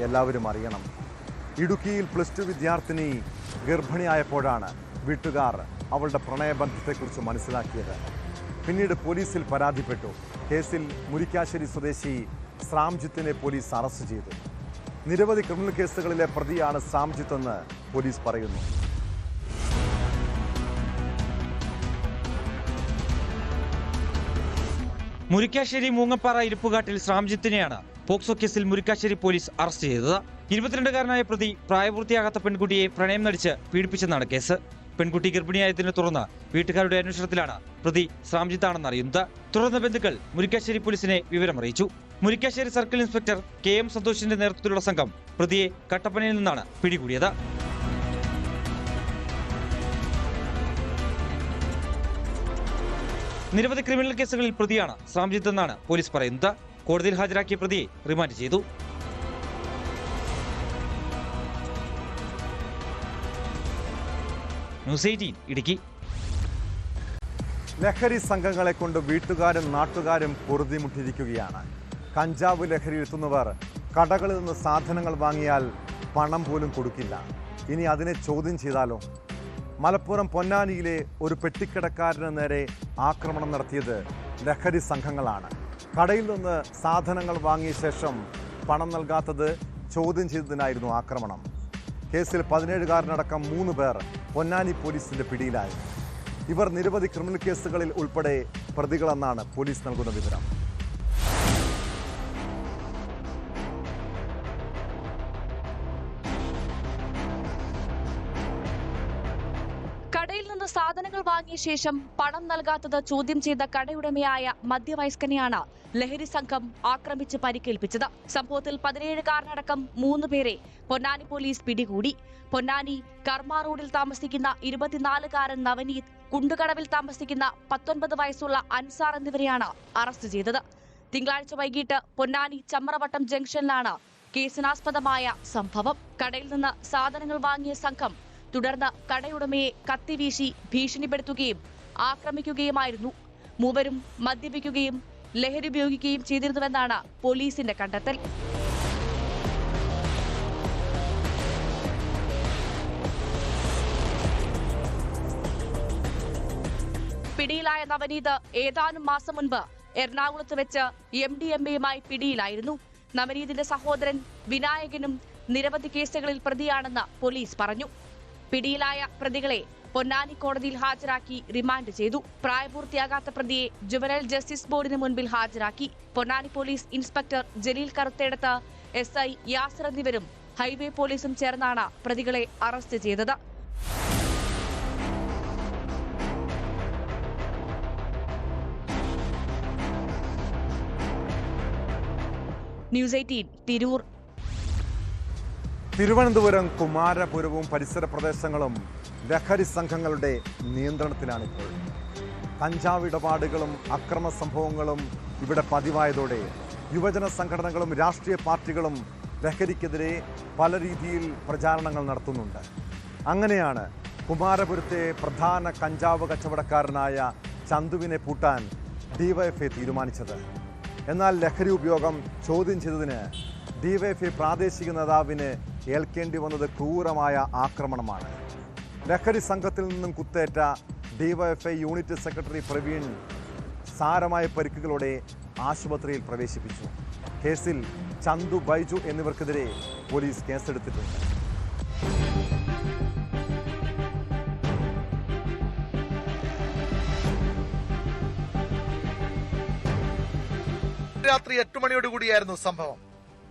എല്ലാവരും അറിയണം. ഇടുക്കിയിൽ +2 വിദ്യാർത്ഥിനി ഗർഭിണിയായപ്പോഴാണ് വീട്ടുകാർ അവളുടെ പ്രണയബന്ധത്തെക്കുറിച്ച് മനസ്സിലാക്കിയത്. പിന്നീട് പോലീസിൽ പരാതിപ്പെട്ടു. കേസിൽ മുരിക്കാശ്ശേരി സ്വദേശി ശ്രാംജിത്തിനെ പോലീസ് അറസ്റ്റ് ചെയ്തു. നിരവധി ക്രിമിനൽ കേസുകളിലെ പ്രതിയാണ് സാംജിത്ത് എന്ന് പോലീസ് പറയുന്നു.
മുരിക്കാശ്ശേരി മൂങ്ങപ്പാറ ഇരിപ്പുകാട്ടിൽ ശ്രാംജിത്തിനെയാണ് പോക്സോ കേസിൽ മുരിക്കാശ്ശേരി പോലീസ് അറസ്റ്റ് ചെയ്തത്. 22-കാരനായ പ്രതി പ്രായപൂർത്തിയാകാത്ത പെൺകുട്ടിയെ പ്രണയം നടിച്ച് പീഡിപ്പിച്ചെന്നാണ് കേസ്. പെൺകുട്ടി ഗർഭിണിയായതിനെ തുടർന്ന് വീട്ടുകാരുടെ അന്വേഷണത്തിലാണ് പ്രതി ശ്രാംജിത്താണെന്ന് അറിയുന്നത്. തുടർന്ന് ബന്ധുക്കൾ മുരിക്കാശ്ശേരി പോലീസിനെ വിവരമറിയിച്ചു. മുരിക്കാശ്ശേരി സർക്കിൾ ഇൻസ്പെക്ടർ KM സന്തോഷിന്റെ നേതൃത്വത്തിലുള്ള സംഘം പ്രതിയെ കട്ടപ്പനയിൽ നിന്നാണ് പിടികൂടിയത്. നിരവധി ക്രിമിനൽ കേസുകളിൽ പ്രതിയാണ് ശ്രാംജിത്ത് എന്നാണ് പോലീസ് പറയുന്നത്. കോടതിയിൽ ഹാജരാക്കിയ പ്രതിയെ റിമാൻഡ് ചെയ്തു. ന്യൂസ് 18 ഇടുക്കി.
ലഹരി സംഘങ്ങളെ കൊണ്ട് വീട്ടുകാരും നാട്ടുകാരും പൊറുതിമുട്ടിയിരിക്കുകയാണ്. കഞ്ചാവ് ലഹരി എത്തുന്നവർ കടകളിൽ നിന്ന് സാധനങ്ങൾ വാങ്ങിയാൽ പണം പോലും കൊടുക്കില്ല. ഇനി അതിനെ ചോദ്യം ചെയ്താലോ? മലപ്പുറം പൊന്നാനിയിലെ ഒരു പെട്ടിക്കടക്കാരന് നേരെ ആക്രമണം നടത്തിയത് ലഹരി സംഘങ്ങളാണ്. കടയിൽ നിന്ന് സാധനങ്ങൾ വാങ്ങിയ ശേഷം പണം നൽകാത്തത് ചോദ്യം ചെയ്തതിനായിരുന്നു ആക്രമണം. കേസിൽ 17-കാരനടക്കം 3 പേർ പൊന്നാനി പോലീസിന്റെ പിടിയിലായി. ഇവർ നിരവധി ക്രിമിനൽ കേസുകളിൽ ഉൾപ്പെടെ പ്രതികളെന്നാണ് പോലീസ് നൽകുന്ന വിവരം.
കടയിൽ നിന്ന് സാധനങ്ങൾ വാങ്ങിയ ശേഷം പണം നൽകാത്തത് ചോദ്യം ചെയ്ത കടയുടമയായ മധ്യവയസ്കനെയാണ് ലഹരി സംഘം ആക്രമിച്ച് പരിക്കേൽപ്പിച്ചത്. സംഭവത്തിൽ 17-കാരനടക്കം 3 പേരെ പൊന്നാനി പോലീസ് പിടികൂടി. പൊന്നാനി കർമ്മ റോഡിൽ താമസിക്കുന്ന 24-കാരൻ നവനീത്, കുണ്ടുകടവിൽ താമസിക്കുന്ന 19 വയസ്സുള്ള അൻസാർ എന്നിവരെയാണ് അറസ്റ്റ് ചെയ്തത്. തിങ്കളാഴ്ച വൈകിട്ട് പൊന്നാനി ചമ്രവട്ടം ജംഗ്ഷനിലാണ് കേസിനാസ്പദമായ സംഭവം. കടയിൽ നിന്ന് സാധനങ്ങൾ വാങ്ങിയ സംഘം തുടർന്ന് കടയുടമയെ കത്തിവീശി ഭീഷണിപ്പെടുത്തുകയും ആക്രമിക്കുകയുമായിരുന്നു. മൂവരും മദ്യപിക്കുകയും ലഹരി ഉപയോഗിക്കുകയും ചെയ്തിരുന്നുവെന്നാണ് പോലീസിന്റെ കണ്ടെത്തൽ. പിടിയിലായ നവനീത് ഏതാനും മാസം മുൻപ് എറണാകുളത്ത് വെച്ച് MDMA-യുമായി പിടിയിലായിരുന്നു. നവനീതിന്റെ സഹോദരൻ വിനായകനും നിരവധി കേസുകളിൽ പ്രതിയാണെന്ന് പോലീസ് പറഞ്ഞു. പിടിയിലായ പ്രതികളെ പൊന്നാനി കോടതിയിൽ ഹാജരാക്കി റിമാൻഡ് ചെയ്തു. പ്രായപൂർത്തിയാകാത്ത പ്രതിയെ ജുവനൈൽ ജസ്റ്റിസ് ബോർഡിന് മുൻപിൽ ഹാജരാക്കി. Ponnani police inspector Jaleel Karuthedath, SI Yasar എന്നിവരും ഹൈവേ പോലീസും ചേർന്നാണ് പ്രതികളെ അറസ്റ്റ് ചെയ്തത്. ന്യൂസ് 18 തിരൂർ.
തിരുവനന്തപുരം കുമാരപുരവും പരിസര പ്രദേശങ്ങളും ലഹരി സംഘങ്ങളുടെ നിയന്ത്രണത്തിലാണിപ്പോൾ. കഞ്ചാവ് ഇടപാടുകളും അക്രമ സംഭവങ്ങളും ഇവിടെ പതിവായതോടെ യുവജന സംഘടനകളും രാഷ്ട്രീയ പാർട്ടികളും ലഹരിക്കെതിരെ പല രീതിയിൽ പ്രചാരണങ്ങൾ നടത്തുന്നുണ്ട്. അങ്ങനെയാണ് കുമാരപുരത്തെ പ്രധാന കഞ്ചാവ് കച്ചവടക്കാരനായ ചന്തുവിനെ പൂട്ടാൻ DYFI തീരുമാനിച്ചത്. എന്നാൽ ലഹരി ഉപയോഗം ചോദ്യം ചെയ്തതിന് DYFI പ്രാദേശിക നേതാവിന് ഏൽക്കേണ്ടി വന്നത് ക്രൂരമായ ആക്രമണമാണ്. ലഹരി സംഘത്തിൽ നിന്നും കുത്തേറ്റ DYFI യൂണിറ്റ് സെക്രട്ടറി പ്രവീൺ സാരമായ പരിക്കുകളോടെ ആശുപത്രിയിൽ പ്രവേശിപ്പിച്ചു. കേസിൽ ചന്തു, ബൈജു എന്നിവർക്കെതിരെ പോലീസ് കേസെടുത്തിട്ടുണ്ട്.
രാത്രി 8 മണിയോടുകൂടിയായിരുന്നു സംഭവം.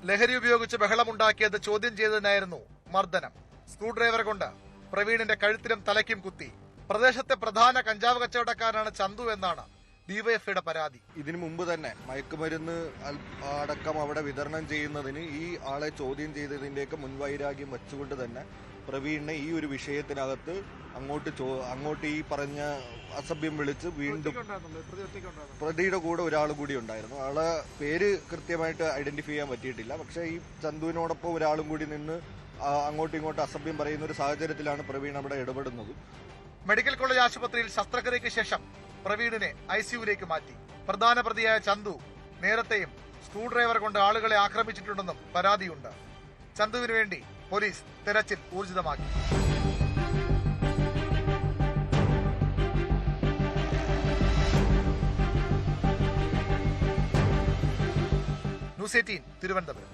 ലഹരി ഉപയോഗിച്ച് ബഹളമുണ്ടാക്കിയത് ചോദ്യം ചെയ്തതിനായിരുന്നു മർദ്ദനം. സ്ക്രൂ ഡ്രൈവർ കൊണ്ട് പ്രവീണിന്റെ കഴുത്തിലും തലയ്ക്കും കുത്തി. പ്രദേശത്തെ പ്രധാന കഞ്ചാവ് കച്ചവടക്കാരനാണ് ചന്തു എന്നാണ് DYFIയുടെ പരാതി.
ഇതിനു മുമ്പ് തന്നെ മയക്കുമരുന്ന് അടക്കം അവിടെ വിതരണം ചെയ്യുന്നതിന് ഈ ആളെ ചോദ്യം ചെയ്തതിന്റെയൊക്കെ മുൻവൈരാഗ്യം വെച്ചുകൊണ്ട് തന്നെ പ്രവീണിനെ ഈ ഒരു വിഷയത്തിനകത്ത് അങ്ങോട്ട് ഈ പറഞ്ഞ അസഭ്യം വിളിച്ച് വീണ്ടും പ്രതിയുടെ കൂടെ ഒരാൾ കൂടി ഉണ്ടായിരുന്നു. ആളെ പേര് കൃത്യമായിട്ട് ഐഡന്റിഫൈ ചെയ്യാൻ പറ്റിയിട്ടില്ല. പക്ഷേ ഈ ചന്തുവിനോടൊപ്പം ഒരാളും കൂടി നിന്ന് അങ്ങോട്ടും ഇങ്ങോട്ടും അസഭ്യം പറയുന്ന ഒരു സാഹചര്യത്തിലാണ് പ്രവീൺ അവിടെ ഇടപെടുന്നത്.
മെഡിക്കൽ കോളേജ് ആശുപത്രിയിൽ ശസ്ത്രക്രിയയ്ക്ക് ശേഷം പ്രവീണിനെ ICUവിലേക്ക് മാറ്റി. പ്രധാന പ്രതിയായ ചന്തു നേരത്തെയും സ്ക്രൂ ഡ്രൈവർ കൊണ്ട് ആളുകളെ ആക്രമിച്ചിട്ടുണ്ടെന്നും പരാതിയുണ്ട്. ചന്തുവിന് വേണ്ടി പോലീസ് തെരച്ചിൽ ഊർജിതമാക്കി. ന്യൂസ് 18 തിരുവനന്തപുരം.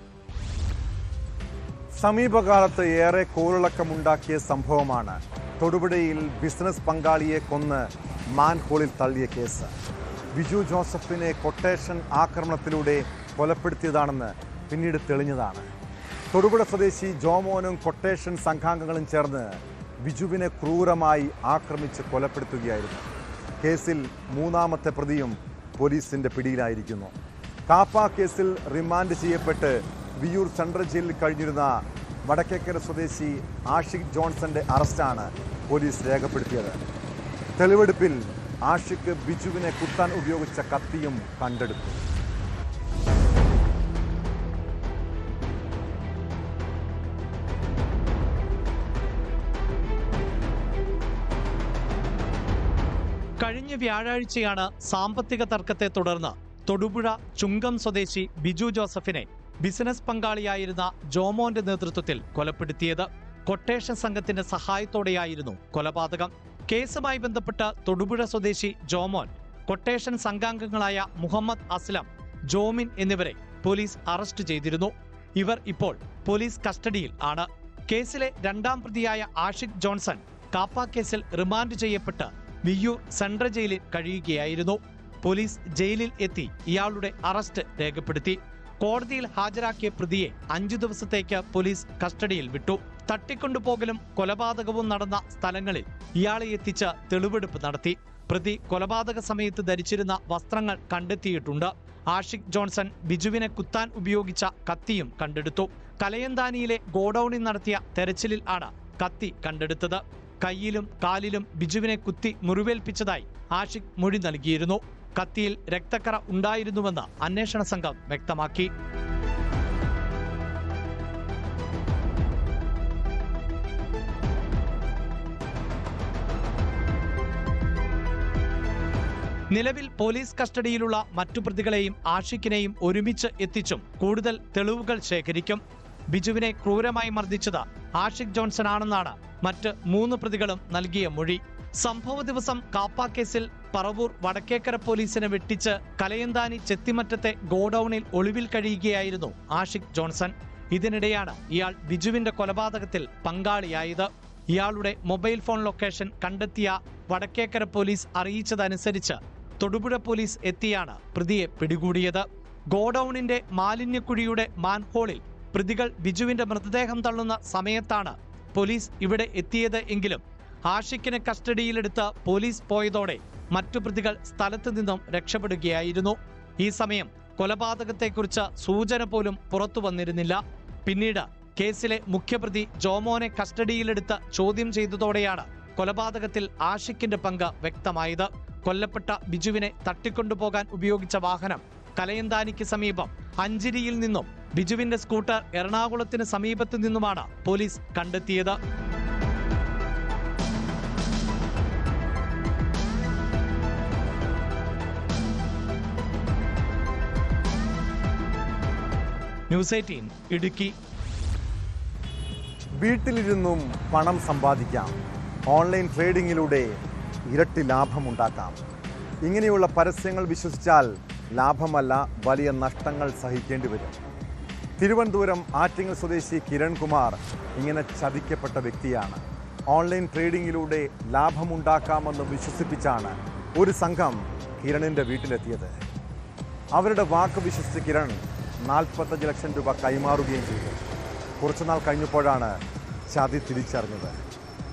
സമീപകാലത്ത് ഏറെ കോളിളക്കമുണ്ടാക്കിയ സംഭവമാണ് തൊടുപുഴയിൽ ബിസിനസ് പങ്കാളിയെ കൊന്ന് മാൻഹോളിൽ തള്ളിയ കേസ്. ബിജു ജോസഫിനെ കൊട്ടേഷൻ ആക്രമണത്തിലൂടെ കൊലപ്പെടുത്തിയതാണെന്ന് പിന്നീട് തെളിഞ്ഞതാണ്. തൊടുപുഴ സ്വദേശി ജോമോനും കൊട്ടേഷൻ സംഘാംഗങ്ങളും ചേർന്ന് ബിജുവിനെ ക്രൂരമായി ആക്രമിച്ച് കൊലപ്പെടുത്തുകയായിരുന്നു. കേസിൽ മൂന്നാമത്തെ പ്രതിയും പോലീസിന്റെ പിടിയിലായിരിക്കുന്നു. കാപ്പ കേസിൽ റിമാൻഡ് ചെയ്യപ്പെട്ട് വിയ്യൂർ സെൻട്രൽ ജയിലിൽ കഴിഞ്ഞിരുന്ന വടക്കേക്കര സ്വദേശി ആഷിഖ് ജോൺസന്റെ അറസ്റ്റാണ് പോലീസ് രേഖപ്പെടുത്തിയത്. തെളിവെടുപ്പിൽ ആഷിഖ് ബിജുവിനെ കുത്താൻ ഉപയോഗിച്ച കത്തിയും കണ്ടെടുത്തു.
കഴിഞ്ഞ വ്യാഴാഴ്ചയാണ് സാമ്പത്തിക തർക്കത്തെ തുടർന്ന് തൊടുപുഴ ചുങ്കം സ്വദേശി ബിജു ജോസഫിനെ ബിസിനസ് പങ്കാളിയായിരുന്ന ജോമോന്റെ നേതൃത്വത്തിൽ കൊലപ്പെടുത്തിയത്. കൊട്ടേഷൻ സംഘത്തിന്റെ സഹായത്തോടെയായിരുന്നു കൊലപാതകം. കേസുമായി ബന്ധപ്പെട്ട് തൊടുപുഴ സ്വദേശി ജോമോൻ, കൊട്ടേഷൻ സംഘാംഗങ്ങളായ മുഹമ്മദ് അസ്ലം, ജോമിൻ എന്നിവരെ പോലീസ് അറസ്റ്റ് ചെയ്തിരുന്നു. ഇവർ ഇപ്പോൾ പോലീസ് കസ്റ്റഡിയിൽ ആണ്. കേസിലെ രണ്ടാം പ്രതിയായ ആഷിഖ് ജോൺസൺ കാപ്പ കേസിൽ റിമാൻഡ് ചെയ്യപ്പെട്ട് വിയ്യൂർ സെൻട്രൽ ജയിലിൽ കഴിയുകയായിരുന്നു. പോലീസ് ജയിലിൽ എത്തി ഇയാളുടെ അറസ്റ്റ് രേഖപ്പെടുത്തി. കോടതിയിൽ ഹാജരാക്കിയ പ്രതിയെ 5 ദിവസത്തേക്ക് പോലീസ് കസ്റ്റഡിയിൽ വിട്ടു. തട്ടിക്കൊണ്ടുപോകലും കൊലപാതകവും നടന്ന സ്ഥലങ്ങളിൽ ഇയാളെ എത്തിച്ച് തെളിവെടുപ്പ് നടത്തി. പ്രതി കൊലപാതക സമയത്ത് ധരിച്ചിരുന്ന വസ്ത്രങ്ങൾ കണ്ടെത്തിയിട്ടുണ്ട്. ആഷിഖ് ജോൺസൺ ബിജുവിനെ കുത്താൻ ഉപയോഗിച്ച കത്തിയും കണ്ടെടുത്തു. കലയന്താനിയിലെ ഗോഡൌണിൽ നടത്തിയ തെരച്ചിലിൽ ആണ് കത്തി കണ്ടെടുത്തത്. കൈയിലും കാലിലും ബിജുവിനെ കുത്തി മുറിവേൽപ്പിച്ചതായി ആഷിഖ് മൊഴി നൽകിയിരുന്നു. കത്തിയിൽ രക്തക്കറ ഉണ്ടായിരുന്നുവെന്ന് അന്വേഷണ സംഘം വ്യക്തമാക്കി. നിലവിൽ പോലീസ് കസ്റ്റഡിയിലുള്ള മറ്റു പ്രതികളെയും ആഷിഖിനെയും ഒരുമിച്ച് എത്തിച്ചും കൂടുതൽ തെളിവുകൾ ശേഖരിക്കും. ബിജുവിനെ ക്രൂരമായി മർദ്ദിച്ചത് ആഷിഖ് ജോൺസൺ ആണെന്നാണ് മറ്റ് 3 പ്രതികളും നൽകിയ മൊഴി. സംഭവ ദിവസം കാപ്പ കേസിൽ പറവൂർ വടക്കേക്കര പോലീസിനെ വെട്ടിച്ച് കലയന്താനി ചെത്തിമറ്റത്തെ ഗോഡൌണിൽ ഒളിവിൽ കഴിയുകയായിരുന്നു ആഷിഖ് ജോൺസൺ. ഇതിനിടെയാണ് ഇയാൾ ബിജുവിന്റെ കൊലപാതകത്തിൽ പങ്കാളിയായത്. ഇയാളുടെ മൊബൈൽ ഫോൺ ലൊക്കേഷൻ കണ്ടെത്തിയ വടക്കേക്കര പോലീസ് അറിയിച്ചതനുസരിച്ച് തൊടുപുഴ പോലീസ് എത്തിയാണ് പ്രതിയെ പിടികൂടിയത്. ഗോഡൌണിന്റെ മാലിന്യക്കുഴിയുടെ മാൻഹോളിൽ പ്രതികൾ ബിജുവിന്റെ മൃതദേഹം തള്ളുന്ന സമയത്താണ് പോലീസ് ഇവിടെ എത്തിയത് എങ്കിലും ആഷിഖിനെ കസ്റ്റഡിയിലെടുത്ത് പോലീസ് പോയതോടെ മറ്റു പ്രതികൾ സ്ഥലത്തു നിന്നും രക്ഷപ്പെടുകയായിരുന്നു. ഈ സമയം കൊലപാതകത്തെക്കുറിച്ച് സൂചന പോലും പുറത്തു വന്നിരുന്നില്ല. പിന്നീട് കേസിലെ മുഖ്യപ്രതി ജോമോനെ കസ്റ്റഡിയിലെടുത്ത് ചോദ്യം ചെയ്തതോടെയാണ് കൊലപാതകത്തിൽ ആഷിഖിന്റെ പങ്ക് വ്യക്തമായത്. കൊല്ലപ്പെട്ട ബിജുവിനെ തട്ടിക്കൊണ്ടുപോകാൻ ഉപയോഗിച്ച വാഹനം കലയന്താനിക്ക് സമീപം അഞ്ചിരിയിൽ നിന്നും ബിജുവിന്റെ സ്കൂട്ടർ എറണാകുളത്തിന് സമീപത്തു നിന്നുമാണ് പോലീസ് കണ്ടെത്തിയത്. ന്യൂസ് 18 ഇടുക്കി.
വീട്ടിലിരുന്നും പണം സമ്പാദിക്കാം, ഓൺലൈൻ ട്രേഡിങ്ങിലൂടെ ഇരട്ടി ലാഭമുണ്ടാക്കാം. ഇങ്ങനെയുള്ള പരസ്യങ്ങൾ വിശ്വസിച്ചാൽ ലാഭമല്ല, വലിയ നഷ്ടങ്ങൾ സഹിക്കേണ്ടി വരും. തിരുവനന്തപുരം ആറ്റിങ്ങൽ സ്വദേശി കിരൺകുമാർ ഇങ്ങനെ ചതിക്കപ്പെട്ട വ്യക്തിയാണ്. ഓൺലൈൻ ട്രേഡിങ്ങിലൂടെ ലാഭമുണ്ടാക്കാമെന്ന് വിശ്വസിപ്പിച്ചാണ് ഒരു സംഘം കിരണിൻ്റെ വീട്ടിലെത്തിയത്. അവരുടെ വാക്ക് വിശ്വസിച്ച് കിരൺ 45 ലക്ഷം രൂപ കൈമാറുകയും ചെയ്തു. കുറച്ചുനാൾ കഴിഞ്ഞപ്പോഴാണ് ചതി തിരിച്ചറിഞ്ഞത്.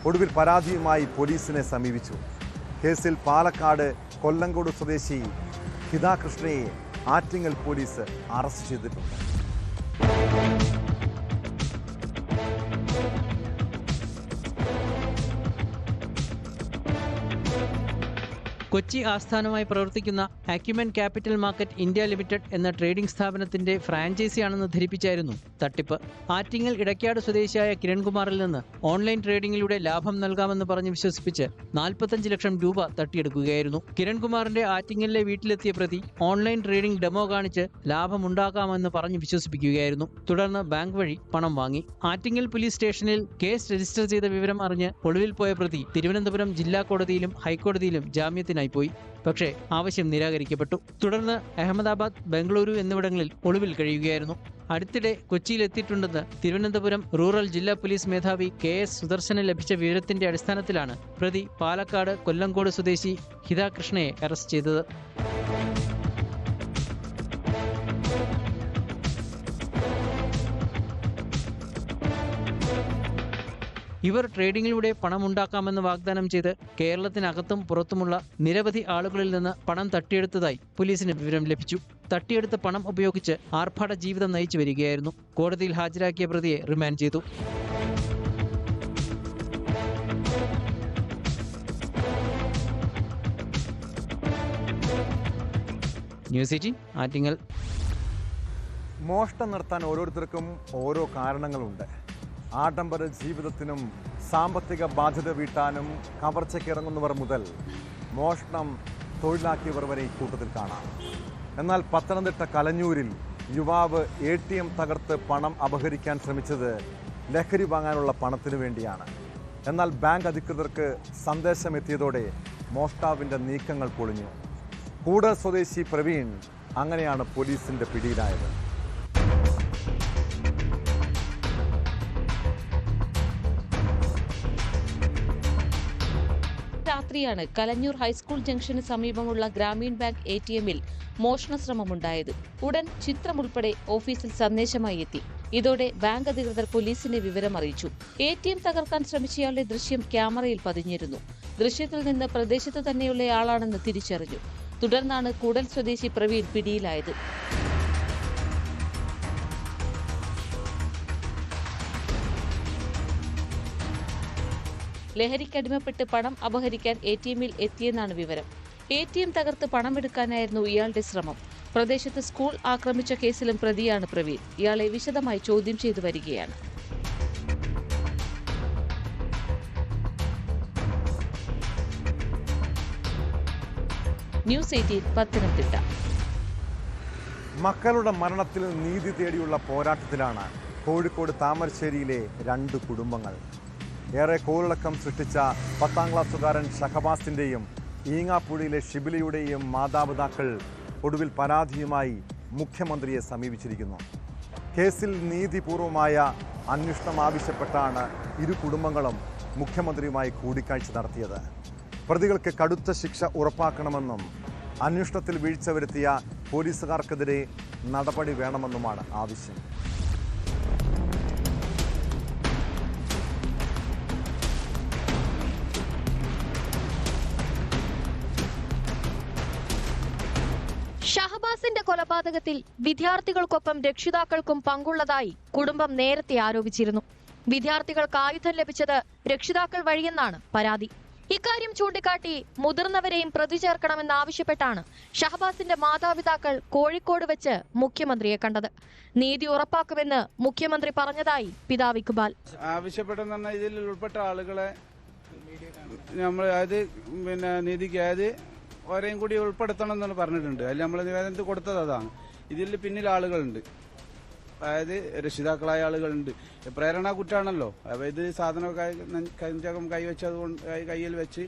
ഒടുവിൽ പരാതിയുമായി പോലീസിനെ സമീപിച്ചു. കേസിൽ പാലക്കാട് കൊല്ലങ്കോട് സ്വദേശി ഹിതാകൃഷ്ണയെ ആറ്റിങ്ങൽ പോലീസ് അറസ്റ്റ് ചെയ്തിട്ടുണ്ട്.
കൊച്ചി ആസ്ഥാനമായി പ്രവർത്തിക്കുന്ന acumen capital market India limited എന്ന ട്രേഡിംഗ് സ്ഥാപനത്തിന്റെ ഫ്രാഞ്ചൈസിയാണെന്ന് ധരിപ്പിച്ചായിരുന്നു തട്ടിപ്പ്. ആറ്റിങ്ങൽ ഇടയ്ക്കാട് സ്വദേശിയായ കിരൺകുമാറിൽ നിന്ന് ഓൺലൈൻ ട്രേഡിംഗിലൂടെ ലാഭം നൽകാമെന്ന് പറഞ്ഞ് വിശ്വസിപ്പിച്ച് 45 ലക്ഷം രൂപ തട്ടിയെടുക്കുകയായിരുന്നു. കിരൺകുമാറിന്റെ ആറ്റിങ്ങലിലെ വീട്ടിലെത്തിയ പ്രതി ഓൺലൈൻ ട്രേഡിംഗ് ഡെമോ കാണിച്ച് ലാഭമുണ്ടാക്കാമെന്ന് പറഞ്ഞ് വിശ്വസിപ്പിക്കുകയായിരുന്നു. തുടർന്ന് ബാങ്ക് വഴി പണം വാങ്ങി. ആറ്റിങ്ങൽ പോലീസ് സ്റ്റേഷനിൽ കേസ് രജിസ്റ്റർ ചെയ്ത വിവരം അറിഞ്ഞ് ഒളിവിൽ പോയ പ്രതി തിരുവനന്തപുരം ജില്ലാ കോടതിയിലും ഹൈക്കോടതിയിലും ജാമ്യത്തിനായി പോയി. പക്ഷേ ആവശ്യം നിരാകരിക്കപ്പെട്ടു. തുടർന്ന് അഹമ്മദാബാദ്, ബംഗളൂരു എന്നിവിടങ്ങളിൽ ഒളിവിൽ കഴിയുകയായിരുന്നു. അടുത്തിടെ കൊച്ചിയിലെത്തിയിട്ടുണ്ടെന്ന് തിരുവനന്തപുരം റൂറൽ ജില്ലാ പോലീസ് മേധാവി KS സുദർശന് ലഭിച്ച വിവരത്തിന്റെ അടിസ്ഥാനത്തിലാണ് പ്രതി പാലക്കാട് കൊല്ലങ്കോട് സ്വദേശി ഹിതാകൃഷ്ണയെ അറസ്റ്റ് ചെയ്തത്. ഇവർ ട്രേഡിംഗിലൂടെ പണമുണ്ടാക്കാമെന്ന് വാഗ്ദാനം ചെയ്ത് കേരളത്തിനകത്തും പുറത്തുമുള്ള നിരവധി ആളുകളിൽ നിന്ന് പണം തട്ടിയെടുത്തതായി പോലീസിന് വിവരം ലഭിച്ചു. തട്ടിയെടുത്ത പണം ഉപയോഗിച്ച് ആർഭാട ജീവിതം നയിച്ചു വരികയായിരുന്നു. കോടതിയിൽ ഹാജരാക്കിയ പ്രതിയെ റിമാൻഡ് ചെയ്തു. ന്യൂസ് 18 ആറ്റിങ്ങൽ.
മോഷണം നടത്താൻ ഓരോരുത്തർക്കും ഓരോ കാരണങ്ങളുണ്ട്. ആഡംബര ജീവിതത്തിനും സാമ്പത്തിക ബാധ്യത വീട്ടാനും കവർച്ചയ്ക്കിറങ്ങുന്നവർ മുതൽ മോഷണം തൊഴിലാക്കിയവർ വരെ ഇക്കൂട്ടത്തിൽ കാണാം. എന്നാൽ പത്തനംതിട്ട കലഞ്ഞൂരിൽ യുവാവ് ATM തകർത്ത് പണം അപഹരിക്കാൻ ശ്രമിച്ചത് ലഹരി വാങ്ങാനുള്ള പണത്തിനു വേണ്ടിയാണ്. എന്നാൽ ബാങ്ക് അധികൃതർക്ക് സന്ദേശമെത്തിയതോടെ മോഷ്ടാവിൻ്റെ നീക്കങ്ങൾ പൊളിഞ്ഞു. കൂടൽ സ്വദേശി പ്രവീൺ അങ്ങനെയാണ് പോലീസിൻ്റെ പിടിയിലായത്.
രാത്രിയാണ് കലഞ്ഞൂർ ഹൈസ്കൂൾ ജംഗ്ഷന് സമീപമുള്ള ഗ്രാമീൺ ബാങ്ക് ATMൽ മോഷണ ശ്രമമുണ്ടായത്. ഉടൻ ചിത്രമുൾപ്പെടെ ഓഫീസിൽ സന്ദേശമായി എത്തി. ഇതോടെ ബാങ്ക് അധികൃതർ പോലീസിനെ വിവരം അറിയിച്ചു. ATM തകർക്കാൻ ശ്രമിച്ചയാളുടെ ദൃശ്യം ക്യാമറയിൽ പതിഞ്ഞിരുന്നു. ദൃശ്യത്തിൽ നിന്ന് പ്രദേശത്ത് തന്നെയുള്ളയാളാണെന്ന് തിരിച്ചറിഞ്ഞു. തുടർന്നാണ് കൂടൽ സ്വദേശി പ്രവീൺ പിടിയിലായത്. ലഹരിക്കടിമപ്പെട്ട് പണം അപഹരിക്കാൻ ATMൽ എത്തിയെന്നാണ് വിവരം. ATM തകർത്ത് പണമെടുക്കാനായിരുന്നു ഇയാളുടെ ശ്രമം. പ്രദേശത്ത് സ്കൂൾ ആക്രമിച്ച കേസിലും പ്രതിയാണ് പ്രവീൺ. ഇയാളെ വിശദമായി ചോദ്യം ചെയ്തു വരികയാണ്. ന്യൂസ് 18 പത്തനംതിട്ട.
മക്കളുടെ മരണത്തിൽ നീതി തേടിയുള്ള പോരാട്ടത്തിലാണ് കോഴിക്കോട് താമരശ്ശേരിയിലെ 2 കുടുംബങ്ങൾ. ഏറെ കോളിളക്കം സൃഷ്ടിച്ച 10ാം ക്ലാസ്സുകാരൻ ഷഹബാസിൻ്റെയും ഈങ്ങാപ്പുഴയിലെ ഷിബിലയുടെയും മാതാപിതാക്കൾ ഒടുവിൽ പരാതിയുമായി മുഖ്യമന്ത്രിയെ സമീപിച്ചിരിക്കുന്നു. കേസിൽ നീതിപൂർവമായ അന്വേഷണം ആവശ്യപ്പെട്ടാണ് ഇരു കുടുംബങ്ങളും മുഖ്യമന്ത്രിയുമായി കൂടിക്കാഴ്ച നടത്തിയത്. പ്രതികൾക്ക് കടുത്ത ശിക്ഷ ഉറപ്പാക്കണമെന്നും അന്വേഷണത്തിൽ വീഴ്ച വരുത്തിയ പോലീസുകാർക്കെതിരെ നടപടി വേണമെന്നുമാണ് ആവശ്യം.
ഷഹബാസിന്റെ കൊലപാതകത്തിൽ വിദ്യാർത്ഥികൾക്കൊപ്പം രക്ഷിതാക്കൾക്കും പങ്കുള്ളതായി കുടുംബം നേരത്തെ ആരോപിച്ചിരുന്നു. വിദ്യാർത്ഥികൾക്ക് ആയുധം ലഭിച്ചത് രക്ഷിതാക്കൾ വഴിയെന്നാണ് പരാതി. ഇക്കാര്യം ചൂണ്ടിക്കാട്ടി മുതിർന്നവരെയും പ്രതി ചേർക്കണമെന്നാവശ്യപ്പെട്ടാണ് ഷഹബാസിന്റെ മാതാപിതാക്കൾ കോഴിക്കോട് വെച്ച് മുഖ്യമന്ത്രിയെ കണ്ടത്. നീതി ഉറപ്പാക്കുമെന്ന് മുഖ്യമന്ത്രി പറഞ്ഞതായി പിതാവ് ഇക്ബാൽ.
ആവശ്യപ്പെട്ടെന്ന് ഇതിൽ ഉൾപ്പെട്ട ആളുകളെ നമ്മൾ നീതിക്ക് ഓരെയും കൂടി ഉൾപ്പെടുത്തണം എന്ന് പറഞ്ഞിട്ടുണ്ട്. അതിൽ നമ്മൾ നിവേദനത്തിൽ കൊടുത്തത് അതാണ്. ഇതിൽ പിന്നിൽ ആളുകളുണ്ട്, അതായത് രക്ഷിതാക്കളായ ആളുകളുണ്ട്. പ്രേരണ കുറ്റാണല്ലോ. അപ്പോൾ ഇത് സാധനം കയ്യിൽ വെച്ച്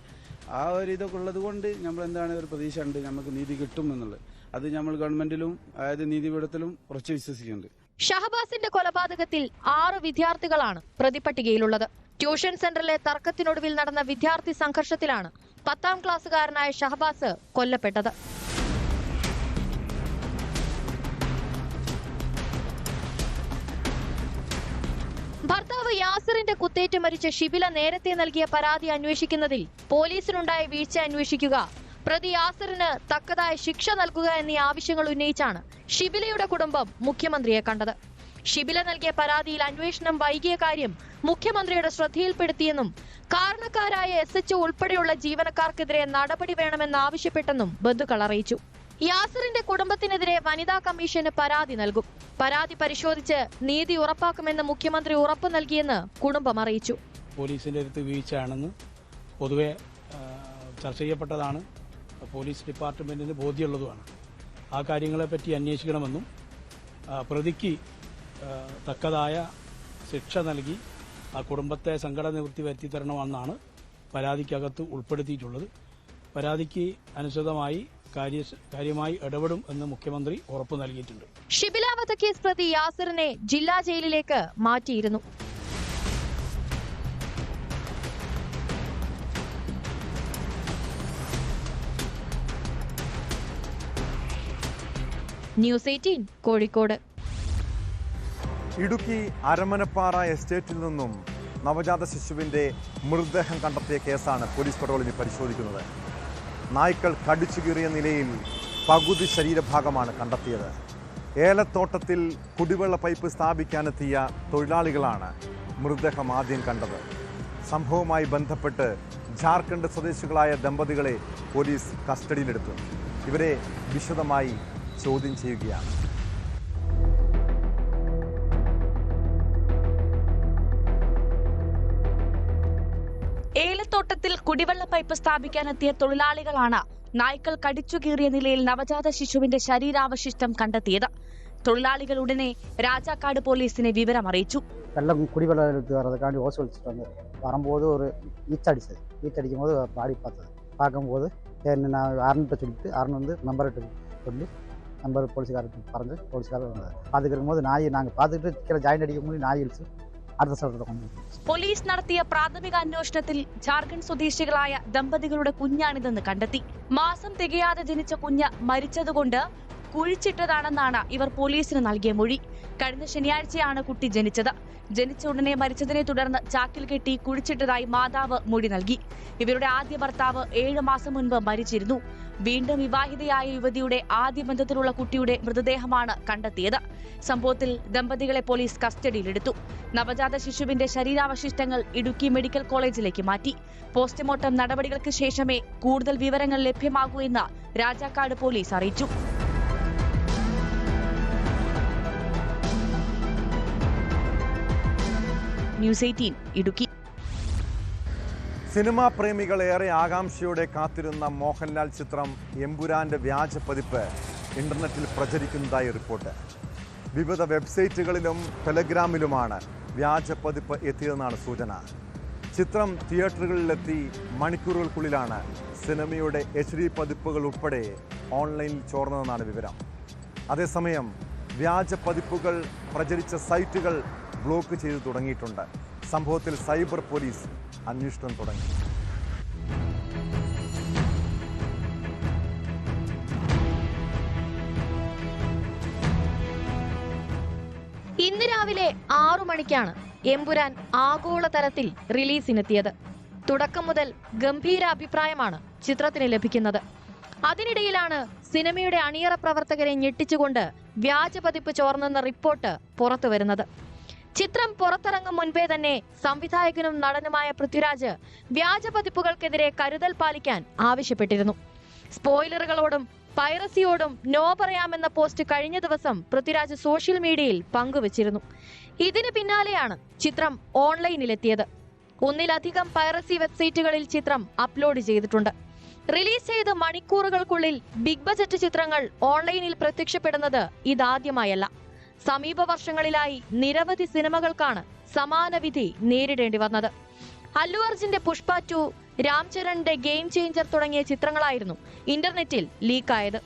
ആ ഒരു ഇതൊക്കെ ഉള്ളത് കൊണ്ട് നമ്മൾ ഒരു പ്രതീക്ഷ ഉണ്ട്, നമുക്ക് നീതി കിട്ടും എന്നുള്ളത്. അത് നമ്മൾ ഗവൺമെന്റിലും അതായത് നീതിപീഠത്തിലും ഉറച്ചു വിശ്വസിക്കുന്നുണ്ട്.
ഷഹബാസിന്റെ കൊലപാതകത്തിൽ 6 വിദ്യാർത്ഥികളാണ് പ്രതിപട്ടികയിലുള്ളത്. ട്യൂഷൻ സെന്ററിലെ തർക്കത്തിനൊടുവിൽ നടന്ന വിദ്യാർത്ഥി സംഘർഷത്തിലാണ് 10ാം ക്ലാസ്സുകാരനായ ഷഹബാസ് കൊല്ലപ്പെട്ടത്. ഭർത്താവ് യാസിറിന്റെ കുത്തേറ്റ് മരിച്ച ഷിബില നേരത്തെ നൽകിയ പരാതി അന്വേഷിക്കുന്നതിൽ പോലീസിനുണ്ടായ വീഴ്ച അന്വേഷിക്കുക, പ്രതി യാസിറിന് തക്കതായ ശിക്ഷ നൽകുക എന്നീ ആവശ്യങ്ങൾ ഉന്നയിച്ചാണ് ഷിബിലയുടെ കുടുംബം മുഖ്യമന്ത്രിയെ കണ്ടത്. ഷിബില നൽകിയ പരാതിയിൽ അന്വേഷണം വൈകിയ കാര്യം മുഖ്യമന്ത്രിയുടെ ശ്രദ്ധയിൽപ്പെടുത്തിയെന്നും കാരണക്കാരായ SHO ഉൾപ്പെടെയുള്ള ജീവനക്കാർക്കെതിരെ നടപടി വേണമെന്നാവശ്യപ്പെട്ടെന്നും ബന്ധുക്കൾ അറിയിച്ചു. യാസിറിന്റെ കുടുംബത്തിനെതിരെ വനിതാ കമ്മീഷന് പരാതി നൽകും. പരാതി പരിശോധിച്ച് നീതി ഉറപ്പാക്കുമെന്ന് മുഖ്യമന്ത്രി ഉറപ്പു നൽകിയെന്ന് കുടുംബം അറിയിച്ചു.
പോലീസിന്റെ അടുത്ത് വീഴ്ചയാണെന്ന് പൊതുവെ ചർച്ച ചെയ്യപ്പെട്ടതാണ്. പോലീസ് ഡിപ്പാർട്ട്മെന്റിന് ബോധ്യമുള്ളതുമാണ്. ആ കാര്യങ്ങളെപ്പറ്റി അന്വേഷിക്കണമെന്നും പ്രതിക്ക് തക്കതായ ശിക്ഷ നൽകി ആ കുടുംബത്തെ സങ്കട നിവൃത്തി വരുത്തി തരണമെന്നാണ് പരാതിക്കകത്ത് ഉൾപ്പെടുത്തിയിട്ടുള്ളത്. പരാതിക്ക് അനുസൃതമായി കാര്യമായി ഇടപെടും എന്ന് മുഖ്യമന്ത്രി ഉറപ്പ് നൽകിയിട്ടുണ്ട്.
ഷിബില വധക്കേസ് പ്രതി യാസിറിനെ ജില്ലാ ജയിലിലേക്ക് മാറ്റിയിരുന്നു. ന്യൂസ് 18 കോഴിക്കോട്.
ഇടുക്കി അരമനപ്പാറ എസ്റ്റേറ്റിൽ നിന്നും നവജാത ശിശുവിന്റെ മൃതദേഹം കണ്ടെത്തിയ കേസാണ് പോലീസ് പട്രോളിംഗ് പരിശോധിക്കുന്നത്. നായ്ക്കൾ കടിച്ചു കീറിയ നിലയിൽ പകുതി ശരീരഭാഗമാണ് കണ്ടെത്തിയത്. ഏലത്തോട്ടത്തിൽ കുടിവെള്ള പൈപ്പ് സ്ഥാപിക്കാനെത്തിയ തൊഴിലാളികളാണ് മൃതദേഹം ആദ്യം കണ്ടത്. സംഭവവുമായി ബന്ധപ്പെട്ട് ജാർഖണ്ഡ് സ്വദേശികളായ ദമ്പതികളെ പോലീസ് കസ്റ്റഡിയിലെടുത്തു. ഇവരെ വിശദമായി ചോദ്യം ചെയ്യുകയാണ്.
ഏലത്തോട്ടത്തിൽ കുടിവെള്ള പൈപ്പ് സ്ഥാപിക്കാനെത്തിയ തൊഴിലാളികളാണ് നായ്ക്കൾ കടിച്ചു കീറിയ നിലയിൽ നവജാത ശിശുവിന്റെ ശരീരാവശിഷ്ടം കണ്ടെത്തിയത്. തൊഴിലാളികൾ ഉടനെ രാജാക്കാട് പോലീസിനെ വിവരം അറിയിച്ചു.
വെള്ളം കുടിവെള്ളം എടുത്ത് വരதுக்காண்டி ஓசை வச்சுட்டு வந்து வரும்போது ஒரு ஈச்சடிச்சது. ஈச்சடிக்கும் போது பாடி பார்த்தது. பார்க்கும்போது நான் அருண்கிட்ட சொல்லிட்டு அருண் வந்து நம்பர்கிட்ட சொல்லி நம்பர் போலீஸ்காரருக்கு പറഞ്ഞ് പോലീസുകാരൻ വന്നത്. പാതിക്കുമ്പോൾ നായി നാങ്ങൾ പാതിട്ട് ചില ജോയിന്റ് അടിക്കുമ്പോൾ നായി ഇടിച്ച് അടുത്ത സ്ഥലത്തോട്ട് കൊണ്ടുപോയി.
പോലീസ് നടത്തിയ പ്രാഥമിക അന്വേഷണത്തിൽ ജാർഖണ്ഡ് സ്വദേശികളായ ദമ്പതികളുടെ കുഞ്ഞാണിതെന്ന് കണ്ടെത്തി. മാസം തികയാതെ ജനിച്ച കുഞ്ഞ് മരിച്ചതുകൊണ്ട് കുഴിച്ചിട്ടതാണെന്നാണ് ഇവർ പോലീസിന് നൽകിയ മൊഴി. കഴിഞ്ഞ ശനിയാഴ്ചയാണ് കുട്ടി ജനിച്ചത്. ജനിച്ച ഉടനെ മരിച്ചതിനെ തുടർന്ന് ചാക്കിൽ കെട്ടി കുഴിച്ചിട്ടതായി മാതാവ് മൊഴി നൽകി. ഇവരുടെ ആദ്യ ഭർത്താവ് 7 മാസം മുൻപ് മരിച്ചിരുന്നു. വീണ്ടും വിവാഹിതയായ യുവതിയുടെ ആദ്യ ബന്ധത്തിലുള്ള കുട്ടിയുടെ മൃതദേഹമാണ് കണ്ടെത്തിയത്. സംഭവത്തിൽ ദമ്പതികളെ പോലീസ് കസ്റ്റഡിയിലെടുത്തു. നവജാത ശിശുവിന്റെ ശരീരാവശിഷ്ടങ്ങൾ ഇടുക്കി മെഡിക്കൽ കോളേജിലേക്ക് മാറ്റി. പോസ്റ്റ്മോർട്ടം നടപടികൾക്ക് ശേഷമേ കൂടുതൽ വിവരങ്ങൾ ലഭ്യമാകൂ എന്ന് രാജാക്കാട് പോലീസ് അറിയിച്ചു. ന്യൂസ് 18 ഇടുക്കി.
സിനിമാ പ്രേമികൾ ഏറെ ആകാംക്ഷയോടെ കാത്തിരുന്ന മോഹൻലാൽ ചിത്രം എമ്പുരാന്റെ വ്യാജ പതിപ്പ് ഇന്റർനെറ്റിൽ പ്രചരിക്കുന്നതായി റിപ്പോർട്ട്. വിവിധ വെബ്സൈറ്റുകളിലും ടെലഗ്രാമിലുമാണ് വ്യാജ പതിപ്പ് എത്തിയതെന്നാണ് സൂചന. ചിത്രം തിയേറ്ററുകളിലെത്തി മണിക്കൂറുകൾക്കുള്ളിലാണ് സിനിമയുടെ HD പതിപ്പുകൾ ഉൾപ്പെടെ ഓൺലൈനിൽ ചോർന്നതെന്നാണ് വിവരം. അതേസമയം വ്യാജ പതിപ്പുകൾ പ്രചരിച്ച സൈറ്റുകൾ ബ്ലോക്ക് ചെയ്തു തുടങ്ങിയിട്ടുണ്ട്. സംഭവത്തിൽ സൈബർ പോലീസ് അന്വേഷണം തുടങ്ങി.
ഇന്ന് രാവിലെ 6 മണിക്കാണ് എമ്പുരാൻ ആഗോളതലത്തിൽ റിലീസിനെത്തിയത്. തുടക്കം മുതൽ ഗംഭീര അഭിപ്രായമാണ് ചിത്രത്തിന് ലഭിക്കുന്നത്. അതിനിടയിലാണ് സിനിമയുടെ അണിയറ പ്രവർത്തകരെ ഞെട്ടിച്ചുകൊണ്ട് വ്യാജ പതിപ്പ് ചോർന്നെന്ന റിപ്പോർട്ട് പുറത്തുവരുന്നത്. ചിത്രം പുറത്തിറങ്ങും മുൻപേ തന്നെ സംവിധായകനും നടനുമായ പൃഥ്വിരാജ് വ്യാജ പതിപ്പുകൾക്കെതിരെ കരുതൽ പാലിക്കാൻ ആവശ്യപ്പെട്ടിരുന്നു. സ്പോയിലറുകളോടും പൈറസിയോടും നോ പറയാമെന്ന പോസ്റ്റ് കഴിഞ്ഞ ദിവസം പൃഥ്വിരാജ് സോഷ്യൽ മീഡിയയിൽ പങ്കുവച്ചിരുന്നു. ഇതിന് പിന്നാലെയാണ് ചിത്രം ഓൺലൈനിലെത്തിയത്. ഒന്നിലധികം പൈറസി വെബ്സൈറ്റുകളിൽ ചിത്രം അപ്ലോഡ് ചെയ്തിട്ടുണ്ട്. റിലീസ് ചെയ്ത് മണിക്കൂറുകൾക്കുള്ളിൽ ബിഗ് ബജറ്റ് ചിത്രങ്ങൾ ഓൺലൈനിൽ പ്രത്യക്ഷപ്പെടുന്നത് ഇതാദ്യമായല്ല. സമീപ വർഷങ്ങളിലായി നിരവധി സിനിമകൾക്കാണ് സമാന വിധി നേരിടേണ്ടി വന്നത്. അല്ലു അർജുന്റെ പുഷ്പ 2, രാംചരന്റെ ഗെയിം ചേഞ്ചർ തുടങ്ങിയ ചിത്രങ്ങളായിരുന്നു ഇന്റർനെറ്റിൽ ലീക്കായത്.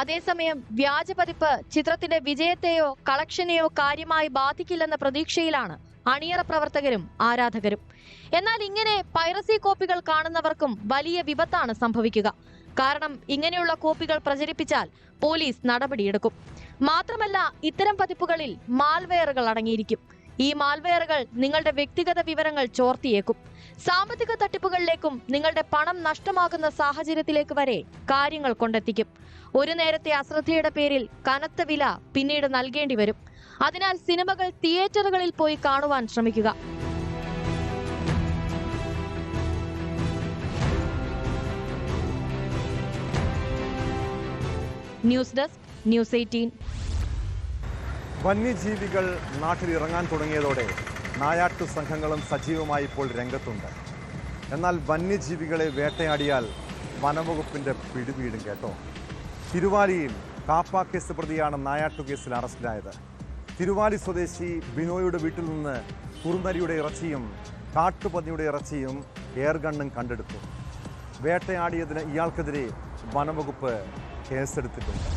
അതേസമയം വ്യാജ പതിപ്പ് ചിത്രത്തിന്റെ വിജയത്തെയോ കളക്ഷനെയോ കാര്യമായി ബാധിക്കില്ലെന്ന പ്രതീക്ഷയിലാണ് അണിയറ പ്രവർത്തകരും ആരാധകരും. എന്നാൽ ഇങ്ങനെ പൈറസി കോപ്പികൾ കാണുന്നവർക്കും വലിയ വിപത്താണ് സംഭവിക്കുക. കാരണം ഇങ്ങനെയുള്ള കോപ്പികൾ പ്രചരിപ്പിച്ചാൽ പോലീസ് നടപടിയെടുക്കും. മാത്രമല്ല ഇത്തരം പതിപ്പുകളിൽ മാൽവെയറുകൾ അടങ്ങിയിരിക്കും. ഈ മാൽവെയറുകൾ നിങ്ങളുടെ വ്യക്തിഗത വിവരങ്ങൾ ചോർത്തിയേക്കും. സാമ്പത്തിക തട്ടിപ്പുകളിലേക്കും നിങ്ങളുടെ പണം നഷ്ടമാകുന്ന സാഹചര്യത്തിലേക്ക് വരെ കാര്യങ്ങൾ കൊണ്ടെത്തിക്കും. ഒരു നേരത്തെ അശ്രദ്ധയുടെ പേരിൽ കനത്ത വില പിന്നീട് നൽകേണ്ടി വരും. അതിനാൽ സിനിമകൾ തിയേറ്ററുകളിൽ പോയി കാണുവാൻ ശ്രമിക്കുക. News desk news 18.
വന്യജീവികൾ നാട്ടിൽ ഇറങ്ങാൻ തുടങ്ങിയതോടെ നായാട്ടു സംഘങ്ങളും സജീവമായി ഇപ്പോൾ രംഗത്തുണ്ട്. എന്നാൽ വന്യജീവികളെ വേട്ടയാടിയാൽ വനംവകുപ്പിന്റെ പിടിവീടും കേട്ടോ. തിരുവാലിയിൽ കാപ്പ കേസ് പ്രതിയാണ് നായാട്ടു കേസിൽ അറസ്റ്റിലായത്. തിരുവാലി സ്വദേശി ബിനോയുടെ വീട്ടിൽ നിന്ന് കുറുനരിയുടെ ഇറച്ചിയും കാട്ടുപന്നിയുടെ ഇറച്ചിയും എയർഗണ്ണും കണ്ടെടുത്തു. വേട്ടയാടിയതിന് ഇയാൾക്കെതിരെ വനംവകുപ്പ് കേസെടുത്തിട്ടുണ്ട്.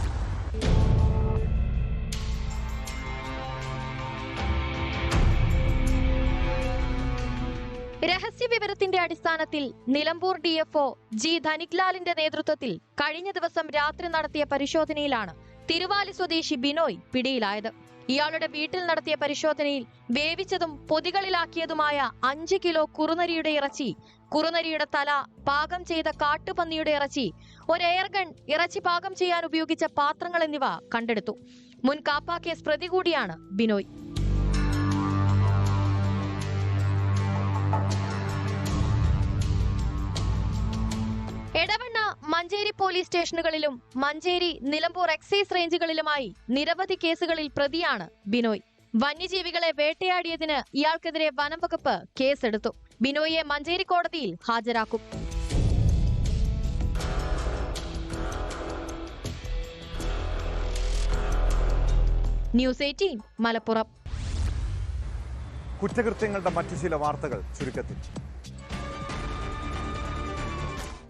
രഹസ്യവിവരത്തിന്റെ അടിസ്ഥാനത്തിൽ നിലമ്പൂർ ഡിഎഫ്ഒ ജി ധനിക്ലാലിന്റെ നേതൃത്വത്തിൽ കഴിഞ്ഞ ദിവസം രാത്രി നടത്തിയ പരിശോധനയിലാണ് തിരുവാലി സ്വദേശി ബിനോയ് പിടിയിലായത്. ഇയാളുടെ വീട്ടിൽ നടത്തിയ പരിശോധനയിൽ വേവിച്ചതും പൊതികളിലാക്കിയതുമായ 5 കിലോ കുറുനരിയുടെ ഇറച്ചി, കുറുനരിയുടെ തല, പാകം ചെയ്ത കാട്ടുപന്നിയുടെ ഇറച്ചി, ഒരു എയർഗൺ, ഇറച്ചി പാകം ചെയ്യാൻ ഉപയോഗിച്ച പാത്രങ്ങൾ എന്നിവ കണ്ടെടുത്തു. മുൻ കാപ്പ കേസ് പ്രതി കൂടിയാണ് ബിനോയ്. എടവണ്ണ, മഞ്ചേരി പോലീസ് സ്റ്റേഷനുകളിലും മഞ്ചേരി, നിലമ്പൂർ എക്സൈസ് റേഞ്ചുകളിലുമായി നിരവധി കേസുകളിൽ പ്രതിയാണ് ബിനോയ്. വന്യജീവികളെ വേട്ടയാടിയതിന് ഇയാൾക്കെതിരെ വനം വകുപ്പ് കേസെടുത്തു. ബിനോയിയെ മഞ്ചേരി കോടതിയിൽ ഹാജരാക്കും. ന്യൂസ് 18 മലപ്പുറം.
കുറ്റകൃത്യങ്ങളുടെ മറ്റു ചില വാർത്തകൾ ചുരുക്കത്തിൽ.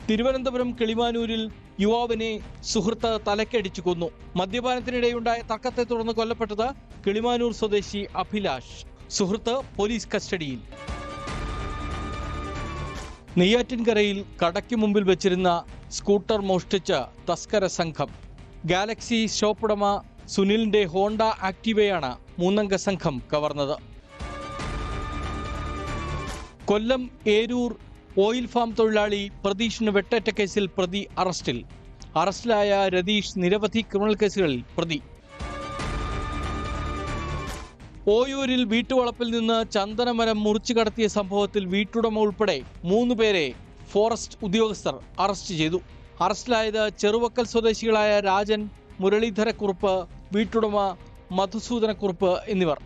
തിരുവനന്തപുരം കിളിമാനൂരിൽ യുവാവിനെ സുഹൃത്ത് തലക്കടിച്ചു കൊന്നു. മദ്യപാനത്തിനിടെയുണ്ടായ തർക്കത്തെ തുടർന്ന് കൊല്ലപ്പെട്ടത് കിളിമാനൂർ സ്വദേശി അഭിലാഷ്. സുഹൃത്ത് പോലീസ് കസ്റ്റഡിയിൽ. നെയ്യാറ്റിൻകരയിൽ കടയ്ക്ക് മുമ്പിൽ വെച്ചിരുന്ന സ്കൂട്ടർ മോഷ്ടിച്ച തസ്കര സംഘം. ഗാലക്സി ഷോപ്പുടമ സുനിലിന്റെ ഹോണ്ട ആക്റ്റീവയാണ് 3-അംഗ സംഘം കവർന്നത്. കൊല്ലം ഏരൂർ ഓയിൽ ഫാം തൊഴിലാളി പ്രതീഷിന് വെട്ടേറ്റ കേസിൽ പ്രതി അറസ്റ്റിൽ. അറസ്റ്റിലായ രതീഷ് നിരവധി ക്രിമിനൽ കേസുകളിൽ പ്രതി. ഓയൂരിൽ വീട്ടുവളപ്പിൽ നിന്ന് ചന്ദനമരം മുറിച്ചു കടത്തിയ സംഭവത്തിൽ വീട്ടുടമ ഉൾപ്പെടെ 3 പേരെ ഫോറസ്റ്റ് ഉദ്യോഗസ്ഥർ അറസ്റ്റ് ചെയ്തു. അറസ്റ്റിലായത് ചെറുവക്കൽ സ്വദേശികളായ രാജൻ, മുരളീധരക്കുറുപ്പ്, വീട്ടുടമ മധുസൂദനക്കുറുപ്പ് എന്നിവർ.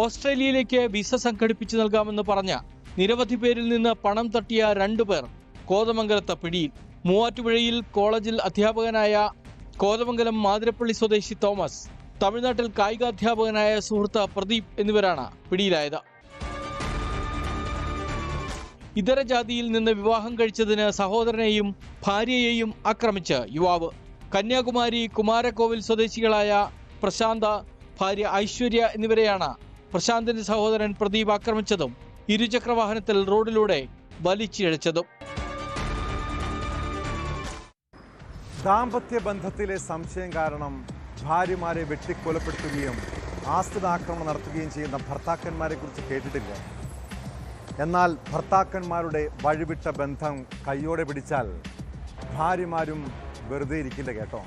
ഓസ്ട്രേലിയയിലേക്ക് വിസ സംഘടിപ്പിച്ചു നൽകാമെന്ന് പറഞ്ഞ നിരവധി പേരിൽ നിന്ന് പണം തട്ടിയ 2 പേർ കോതമംഗലത്ത് പിടിയിൽ. മൂവാറ്റുപുഴയിൽ കോളേജിൽ അധ്യാപകനായ കോതമംഗലം മാതിരപ്പള്ളി സ്വദേശി തോമസ്, തമിഴ്നാട്ടിൽ കായികാധ്യാപകനായ സുഹൃത്ത് പ്രദീപ് എന്നിവരാണ് പിടിയിലായത്. ഇതര ജാതിയിൽ നിന്ന് വിവാഹം കഴിച്ചതിന് സഹോദരനെയും ഭാര്യയെയും ആക്രമിച്ച് യുവാവ്. കന്യാകുമാരി കുമാരകോവിൽ സ്വദേശികളായ പ്രശാന്ത, ഭാര്യ ഐശ്വര്യ എന്നിവരെയാണ് പ്രശാന്തിന്റെ സഹോദരൻ പ്രദീപ് ആക്രമിച്ചതും ഇരുചക്രവാഹനത്തിൽ റോഡിലൂടെ വലിച്ചിഴച്ചതും.
ദാമ്പത്യ ബന്ധത്തിലെ സംശയം കാരണം ഭാര്യമാരെ വെട്ടിക്കൊലപ്പെടുത്തുകയും ആശ്രിതാക്രമണം നടത്തുകയും ചെയ്യുന്ന ഭർത്താക്കന്മാരെ കുറിച്ച് കേട്ടിട്ടില്ല. എന്നാൽ ഭർത്താക്കന്മാരുടെ വഴിവിട്ട ബന്ധം കയ്യോടെ പിടിച്ചാൽ ഭാര്യമാരും വെറുതെ ഇരിക്കില്ല കേട്ടോ.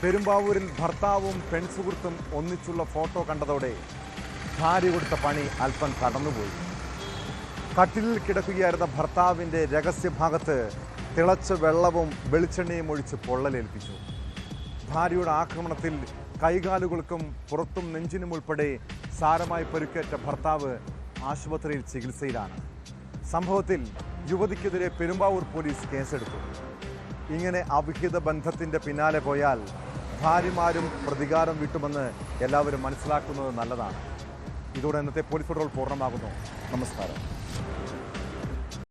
പെരുമ്പാവൂരിൽ ഭർത്താവും പെൺസുഹൃത്തും ഒന്നിച്ചുള്ള ഫോട്ടോ കണ്ടതോടെ ഭാര്യ കൊടുത്ത പണി അല്പം കടന്നുപോയി. കട്ടിലിൽ കിടക്കുകയായിരുന്ന ഭർത്താവിൻ്റെ രഹസ്യഭാഗത്ത് തിളച്ച വെള്ളവും വെളിച്ചെണ്ണയും ഒഴിച്ച് പൊള്ളലേൽപ്പിച്ചു. ഭാര്യയുടെ ആക്രമണത്തിൽ കൈകാലുകൾക്കും പുറത്തും നെഞ്ചിനും ഉൾപ്പെടെ സാരമായി പരിക്കേറ്റ ഭർത്താവ് ആശുപത്രിയിൽ ചികിത്സയിലാണ്. സംഭവത്തിൽ യുവതിക്കെതിരെ പെരുമ്പാവൂർ പോലീസ് കേസെടുത്തു. ഇങ്ങനെ അവിഹിത ബന്ധത്തിൻ്റെ പിന്നാലെ പോയാൽ ഭാര്യമാരും പ്രതികാരം വീട്ടുമെന്ന് എല്ലാവരും മനസ്സിലാക്കുന്നത് നല്ലതാണ്. ഇതോടെ ഇന്നത്തെ പോലീസ് പട്രോൾ പൂർണ്ണമാകുന്നു. നമസ്കാരം.